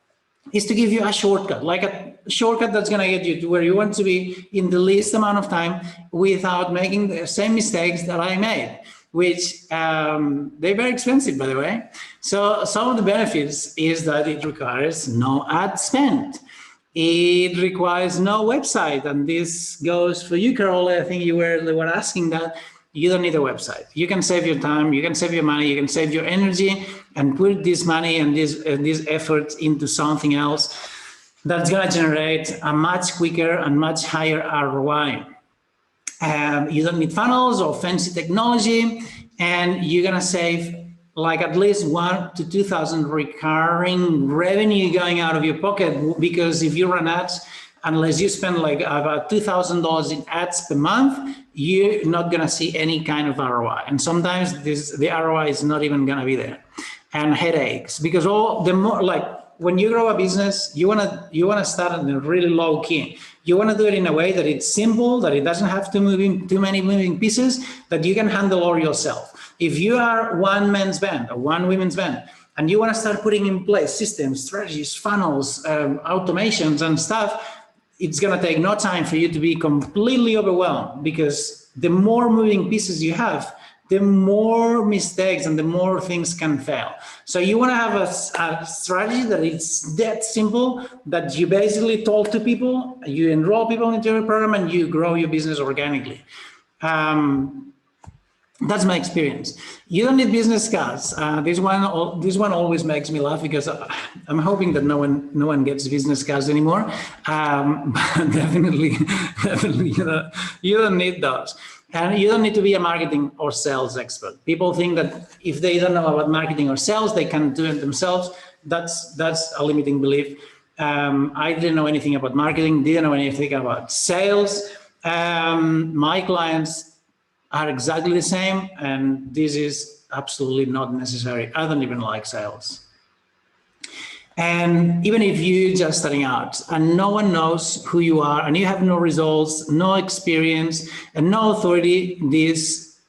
is to give you a shortcut, like a shortcut that's going to get you to where you want to be in the least amount of time without making the same mistakes that I made, which they're very expensive, by the way. So some of the benefits is that it requires no ad spend. It requires no website, and this goes for you, Carol. I think you were asking that. You don't need a website. You can save your time, you can save your money, you can save your energy, and put this money and this effort into something else that's going to generate a much quicker and much higher ROI. You don't need funnels or fancy technology, and you're going to save like at least 1,000 to 2,000 recurring revenue going out of your pocket, because if you run ads, unless you spend like about $2,000 in ads per month, you're not gonna see any kind of ROI. And sometimes the ROI is not even gonna be there. And headaches, because the more, like when you grow a business, you wanna start in a really low key. You wanna do it in a way that it's simple, that it doesn't have too many moving pieces, that you can handle all yourself. If you are one men's band or one women's band, and you want to start putting in place systems, strategies, funnels, automations and stuff, it's going to take no time for you to be completely overwhelmed, because the more moving pieces you have, the more mistakes and the more things can fail. So you want to have a strategy that it's that simple, that you basically talk to people, you enroll people into your program, and you grow your business organically. That's my experience. You don't need business cards. This one always makes me laugh because I'm hoping that no one gets business cards anymore. But definitely, you don't need those. And you don't need to be a marketing or sales expert. People think that if they don't know about marketing or sales, they can do it themselves. That's a limiting belief. I didn't know anything about marketing, didn't know anything about sales. My clients are exactly the same, and this is absolutely not necessary. I don't even like sales. And even if you're just starting out and no one knows who you are and you have no results, no experience, and no authority, this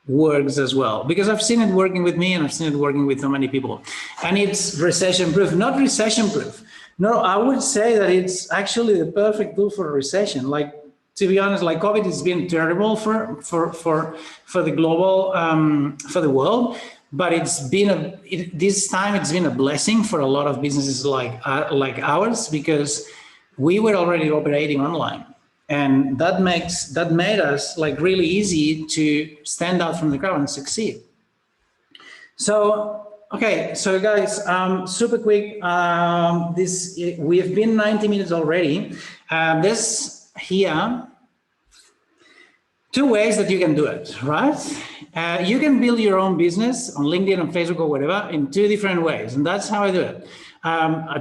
works as well. Because I've seen it working with me and I've seen it working with so many people. And it's recession-proof, not recession-proof. No, I would say that it's actually the perfect tool for a recession. Like, to be honest, like COVID has been terrible for the global, for the world, but it's been this time it's been a blessing for a lot of businesses like ours, because we were already operating online, and that made us like really easy to stand out from the crowd and succeed. So okay, so guys, super quick. We have been 90 minutes already. This here, two ways that you can do it, right? You can build your own business on LinkedIn, on Facebook, or whatever, in two different ways, and that's how I do it.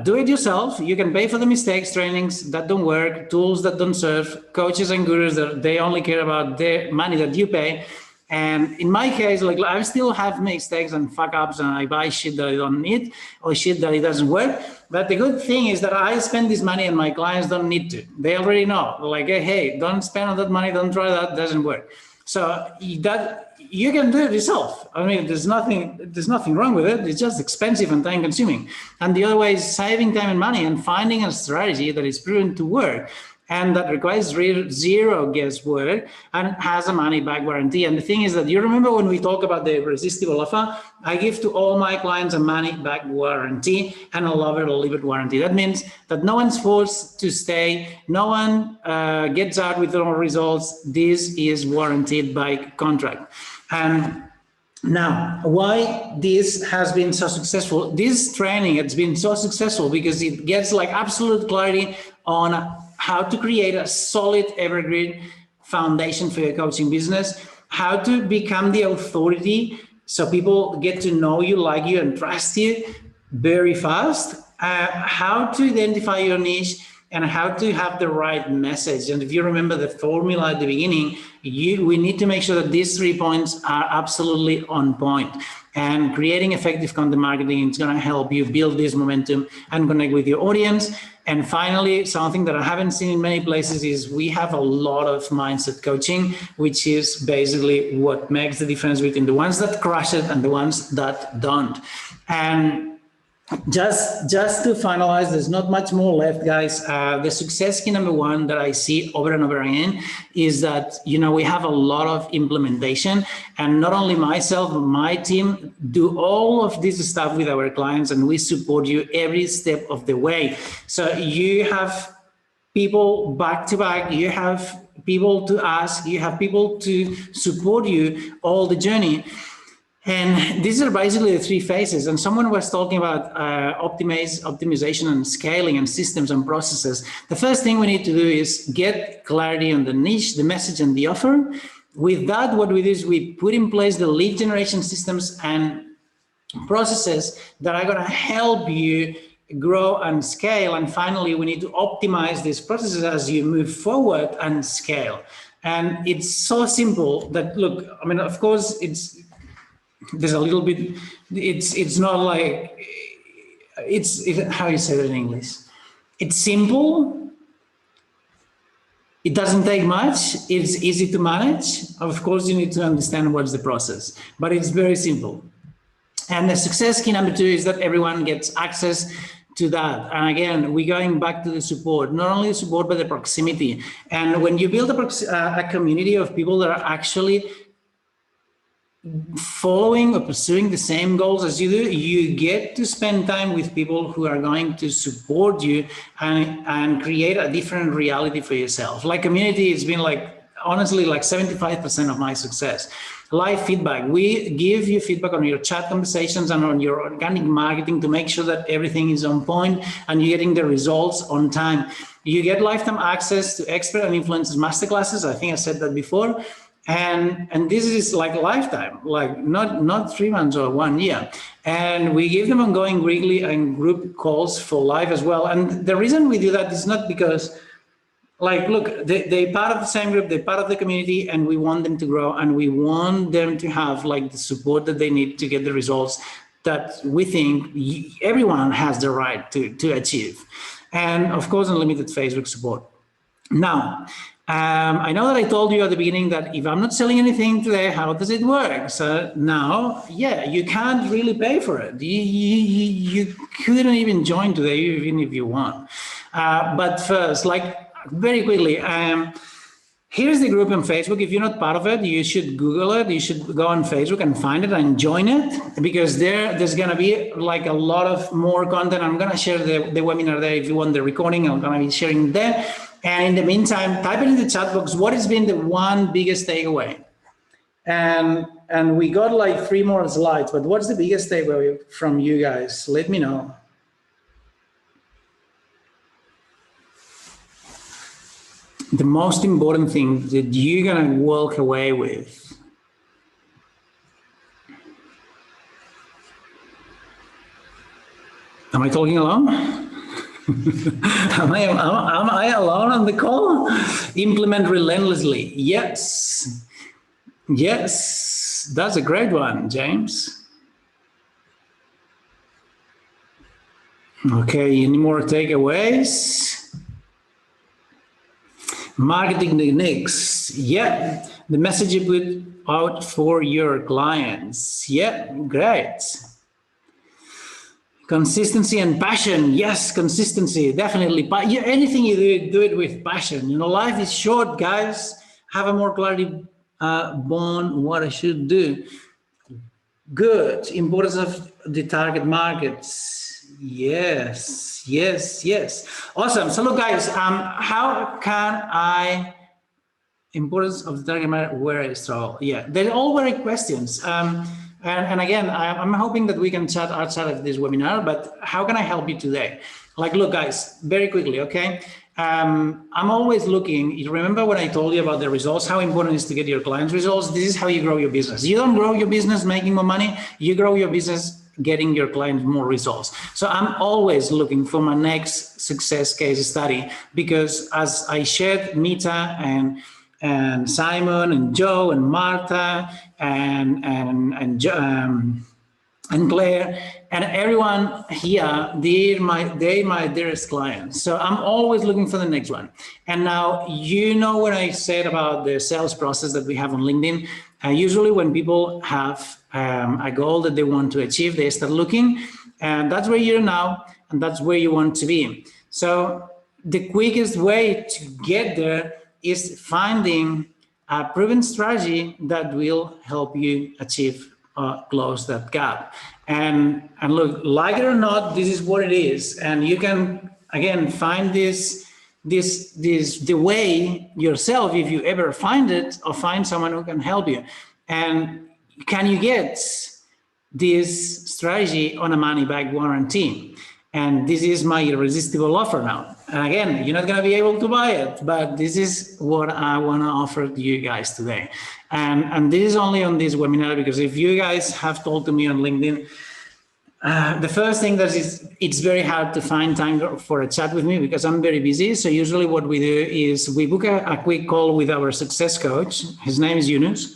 Do it yourself. You can pay for the mistakes, trainings that don't work, tools that don't serve, coaches and gurus that they only care about the money that you pay. And in my case, like I still have mistakes and fuck ups, and I buy shit that I don't need or shit that it doesn't work. But the good thing is that I spend this money and my clients don't need to. They already know, like, hey, don't spend all that money, don't try that, doesn't work. So that you can do it yourself. I mean, there's nothing wrong with it. It's just expensive and time consuming. And the other way is saving time and money and finding a strategy that is proven to work, and that requires zero guesswork and has a money back guarantee. And the thing is that you remember when we talk about the irresistible offer, I give to all my clients a money back guarantee and a love it or leave it warranty. That means that no one's forced to stay, no one gets out with no results. This is warranted by contract. And now, why this has been so successful? This training has been so successful because it gets like absolute clarity on how to create a solid evergreen foundation for your coaching business, how to become the authority so people get to know you, like you, and trust you very fast, how to identify your niche, and how to have the right message. And if you remember the formula at the beginning, we need to make sure that these 3 points are absolutely on point. And creating effective content marketing is going to help you build this momentum and connect with your audience. And finally, something that I haven't seen in many places is we have a lot of mindset coaching, which is basically what makes the difference between the ones that crush it and the ones that don't. And just to finalize, there's not much more left, guys. The success key number one that I see over and over again is that, we have a lot of implementation, and not only myself, but my team do all of this stuff with our clients, and we support you every step of the way. So you have people back to back, you have people to ask, you have people to support you all the journey. And these are basically the 3 phases. And someone was talking about optimization and scaling and systems and processes. The first thing we need to do is get clarity on the niche, the message, and the offer. With that, what we do is we put in place the lead generation systems and processes that are going to help you grow and scale. And finally, we need to optimize these processes as you move forward and scale. And it's so simple that, look, I mean, of course, there's a little bit, it's not like, how you say that in English? It's simple. It doesn't take much. It's easy to manage. Of course, you need to understand what's the process, but it's very simple. And the success key number 2 is that everyone gets access to that. And again, we're going back to the support, not only the support, but the proximity. And when you build a community of people that are actually following or pursuing the same goals as you do, you get to spend time with people who are going to support you and create a different reality for yourself. Like community has been like, honestly, like 75% of my success. live feedback. We give you feedback on your chat conversations and on your organic marketing to make sure that everything is on point and you're getting the results on time. You get lifetime access to expert and influencers masterclasses. I think I said that before. And this is like lifetime, like not 3 months or 1 year. And we give them ongoing weekly and group calls for live as well. And the reason we do that is not because, like, look, they're part of the same group, they're part of the community, and we want them to grow, and we want them to have like the support that they need to get the results that we think everyone has the right to achieve. And of course, unlimited Facebook support. Now, I know that I told you at the beginning that if I'm not selling anything today, how does it work? So now, yeah, you can't really pay for it. You couldn't even join today, even if you want. But first, like very quickly, here's the group on Facebook. If you're not part of it, you should Google it. You should go on Facebook and find it and join it, because there's going to be like a lot of more content. I'm going to share the webinar there. If you want the recording, I'm going to be sharing there. And in the meantime, type it in the chat box, what has been the one biggest takeaway? And we got like 3 more slides, but what's the biggest takeaway from you guys? Let me know. The most important thing that you're gonna walk away with. Am I talking alone? Am I alone on the call? Implement relentlessly. Yes. Yes. That's a great one, James. Okay, any more takeaways? Marketing techniques. Yeah. The message you put out for your clients. Yeah, great. Consistency and passion. Yes, consistency, definitely. But yeah, anything you do it with passion. You know, life is short, guys. Have a more clarity on what I should do. Good. Importance of the target markets. Yes, yes, yes. Awesome. So look, guys, how can I, importance of the target market, where I struggle? Yeah, they're all very questions. And again, I'm hoping that we can chat outside of this webinar, but how can I help you today? Like, look, guys, very quickly, okay? I'm always looking, you remember when I told you about the results, how important it is to get your clients' results? This is how you grow your business. You don't grow your business making more money, you grow your business getting your clients more results. So I'm always looking for my next success case study, because as I shared, Mita and Simon and Joe and Martha and Claire and everyone here, they're my dearest clients. So I'm always looking for the next one. And now, you know, when I said about the sales process that we have on LinkedIn, usually when people have a goal that they want to achieve, they start looking, and that's where you're now, and that's where you want to be. So the quickest way to get there is finding a proven strategy that will help you achieve close that gap. And look, like it or not, this is what it is. And you can, again, find the way yourself, if you ever find it, or find someone who can help you. And can you get this strategy on a money-back guarantee? And this is my irresistible offer now. And again, you're not going to be able to buy it, but this is what I want to offer to you guys today. And this is only on this webinar, because if you guys have told to me on LinkedIn, the first thing that is, it's very hard to find time for a chat with me because I'm very busy. So usually what we do is we book a quick call with our success coach. His name is Yunus.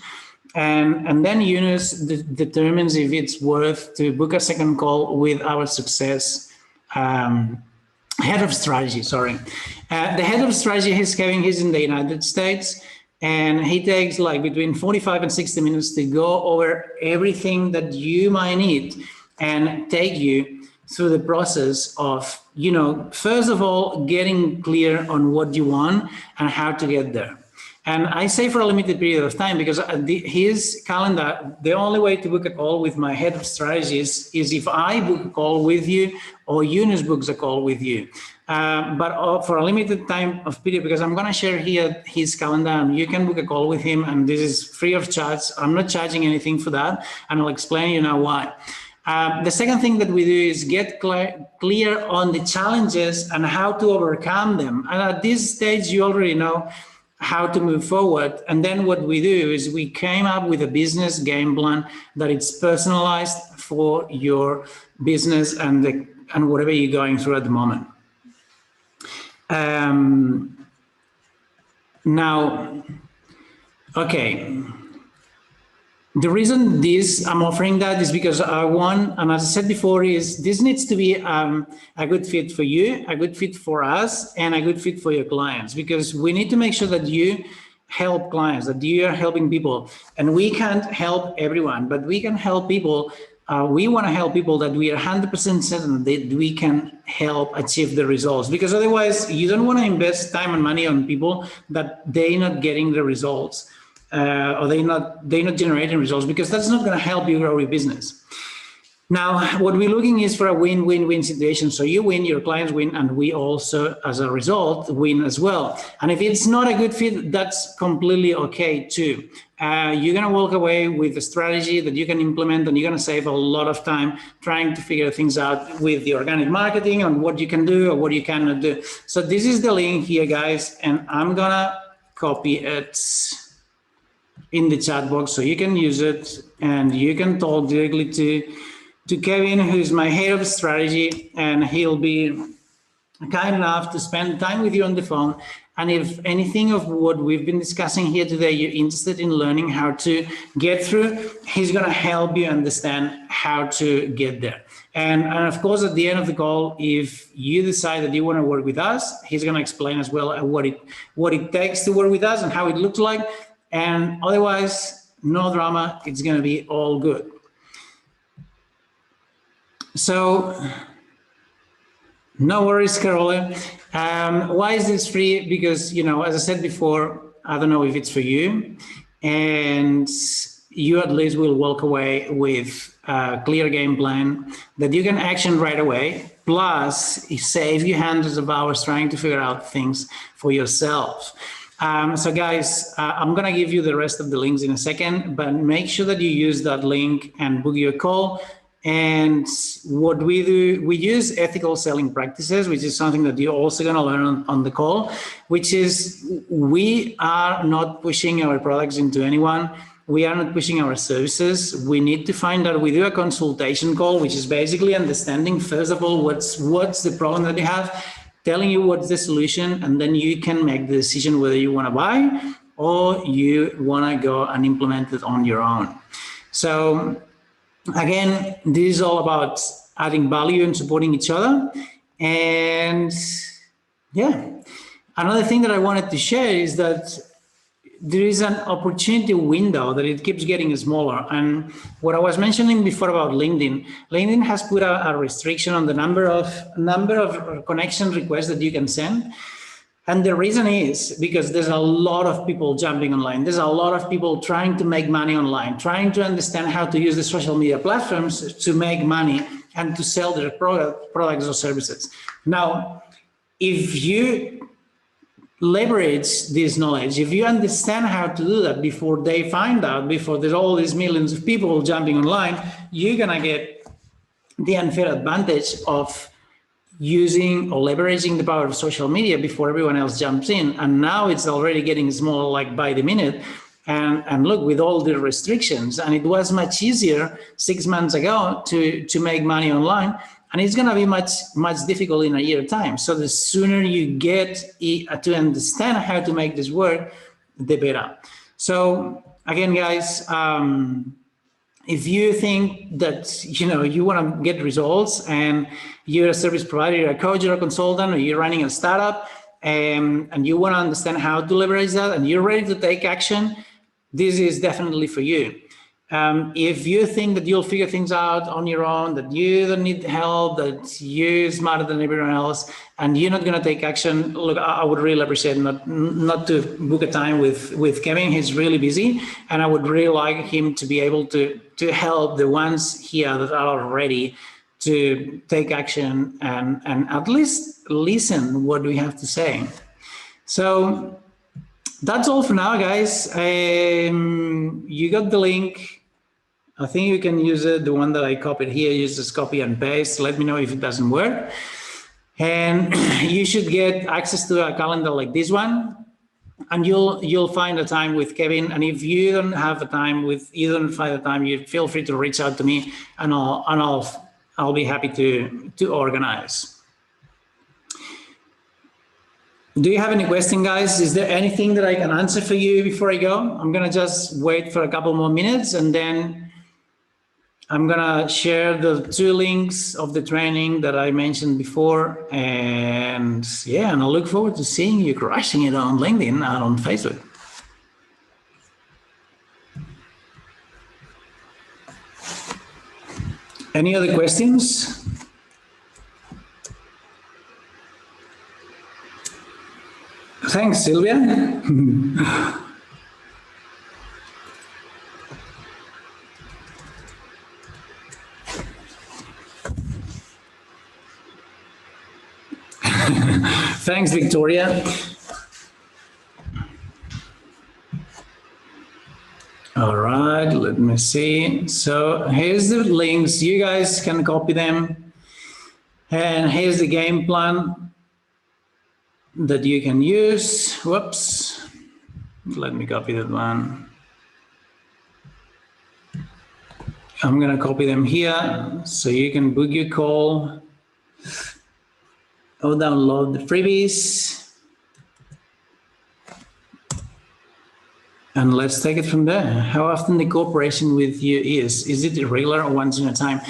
And then Yunus determines if it's worth to book a second call with our success head of strategy, sorry. The head of strategy, he's in the United States, and he takes like between 45 and 60 minutes to go over everything that you might need and take you through the process of, you know, first of all, getting clear on what you want and how to get there. And I say for a limited period of time because his calendar, the only way to book a call with my head of strategies is if I book a call with you or Eunice books a call with you. But for a limited time of period, because I'm going to share here his calendar and you can book a call with him, and this is free of charge. I'm not charging anything for that, and I'll explain you now why. The second thing that we do is get clear on the challenges and how to overcome them. And at this stage, you already know how to move forward. And then what we do is we came up with a business game plan that it's personalized for your business and whatever you're going through at the moment. Now, okay. The reason I'm offering that is because I want, and as I said before, is this needs to be a good fit for you, a good fit for us, and a good fit for your clients, because we need to make sure that you help clients, that you are helping people. And we can't help everyone, but we can help people. We want to help people that we are 100% certain that we can help achieve the results, because otherwise you don't want to invest time and money on people that they're not getting the results. Or they're not generating results, because that's not going to help you grow your business. Now, what we're looking is for a win-win-win situation. So you win, your clients win, and we also, as a result, win as well. And if it's not a good fit, that's completely okay too. You're going to walk away with a strategy that you can implement, and you're going to save a lot of time trying to figure things out with the organic marketing and what you can do or what you cannot do. So this is the link here, guys, and I'm going to copy it in the chat box so you can use it, and you can talk directly to Kevin, who's my head of strategy, and he'll be kind enough to spend time with you on the phone. And if anything of what we've been discussing here today, you're interested in learning how to get through, he's going to help you understand how to get there. And of course, at the end of the call, if you decide that you want to work with us, he's going to explain as well what it takes to work with us and how it looks like. And otherwise, no drama, it's going to be all good. So, no worries, Carola. Why is this free? Because, you know, as I said before, I don't know if it's for you, and you at least will walk away with a clear game plan that you can action right away, plus save you hundreds of hours trying to figure out things for yourself. So guys, I'm going to give you the rest of the links in a second, but make sure that you use that link and book your call. And what we do, we use ethical selling practices, which is something that you're also going to learn on the call, which is we are not pushing our products into anyone. We are not pushing our services. We need to find out, we do a consultation call, which is basically understanding, first of all, what's the problem that you have, telling you what's the solution, and then you can make the decision whether you want to buy or you want to go and implement it on your own. So again, this is all about adding value and supporting each other. And yeah, another thing that I wanted to share is that there is an opportunity window that it keeps getting smaller. And what I was mentioning before about LinkedIn has put a restriction on the number of connection requests that you can send. And the reason is because there's a lot of people jumping online. There's a lot of people trying to make money online, trying to understand how to use the social media platforms to make money and to sell their products or services. Now, if you leverage this knowledge, if you understand how to do that before they find out, before there's all these millions of people jumping online, you're going to get the unfair advantage of using or leveraging the power of social media before everyone else jumps in. And now it's already getting smaller, like by the minute. And look, with all the restrictions, and it was much easier 6 months ago to make money online, and it's going to be much difficult in a year's time. So the sooner you get to understand how to make this work, the better. So again, guys, if you think that you want to get results and you're a service provider, you're a coach, you're a consultant, or you're running a startup, and you want to understand how to leverage that, and you're ready to take action, this is definitely for you. If you think that you'll figure things out on your own, that you don't need help, that you're smarter than everyone else, and you're not going to take action, look, I would really appreciate not to book a time with Kevin. He's really busy, and I would really like him to be able to help the ones here that are ready to take action and at least listen what we have to say. So that's all for now, guys. You got the link. I think you can use it, the one that I copied here, use this copy and paste. Let me know if it doesn't work. And you should get access to a calendar like this one, and you'll find a time with Kevin. And if you don't have a time you don't find a time, you feel free to reach out to me, and I'll be happy to organize. Do you have any question, guys? Is there anything that I can answer for you before I go? I'm gonna just wait for a couple more minutes, and then I'm gonna share the 2 links of the training that I mentioned before. And yeah, and I look forward to seeing you crushing it on LinkedIn and on Facebook. Any other questions? Thanks, Sylvia. Thanks, Victoria. All right, let me see. So here's the links. You guys can copy them. And here's the game plan that you can use. Whoops. Let me copy that one. I'm going to copy them here so you can book your call or download the freebies. And let's take it from there. How often the cooperation with you is it regular or once in a time?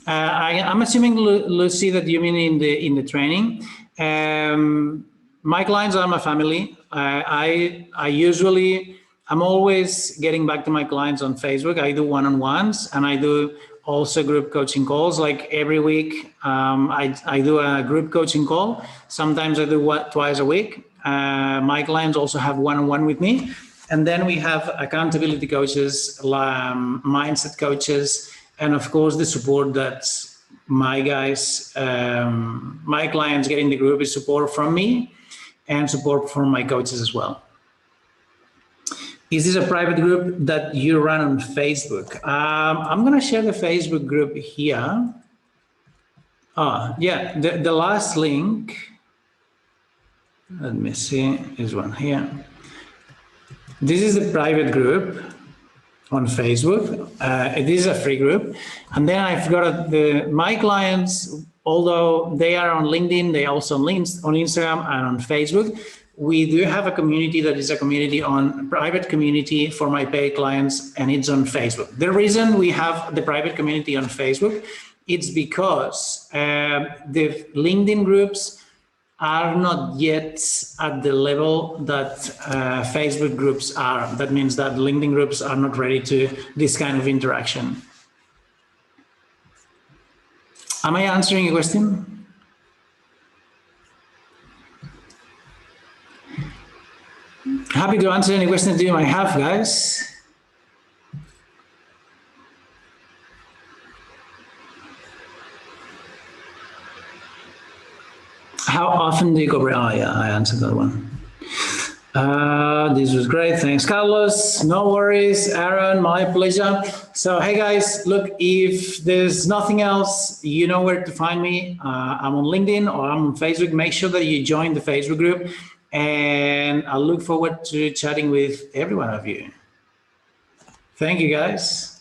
I'm assuming, Lucy, that you mean in the training. My clients are my family. I'm always getting back to my clients on Facebook. I do one-on-ones, and I do also group coaching calls. Like every week, I do a group coaching call. Sometimes I do twice a week. My clients also have one-on-one with me. And then we have accountability coaches, mindset coaches, and of course the support that my guys, my clients get in the group is support from me and support from my coaches as well. Is this a private group that you run on Facebook? I'm going to share the Facebook group here. Yeah, the last link, let me see, is one here. This is the private group on Facebook. It is a free group. And then I've got my clients, although they are on LinkedIn, they also on Instagram and on Facebook. We do have a community that is a private community for my paid clients, and it's on Facebook. The reason we have the private community on Facebook, it's because the LinkedIn groups are not yet at the level that Facebook groups are. That means that LinkedIn groups are not ready to this kind of interaction. Am I answering your question? Happy to answer any questions you might have, guys. How often do you cooperate? Oh, yeah, I answered that one. This was great. Thanks, Carlos. No worries, Aaron, my pleasure. So, hey, guys, look, if there's nothing else, you know where to find me. I'm on LinkedIn or I'm on Facebook. Make sure that you join the Facebook group. And I look forward to chatting with every one of you. Thank you, guys.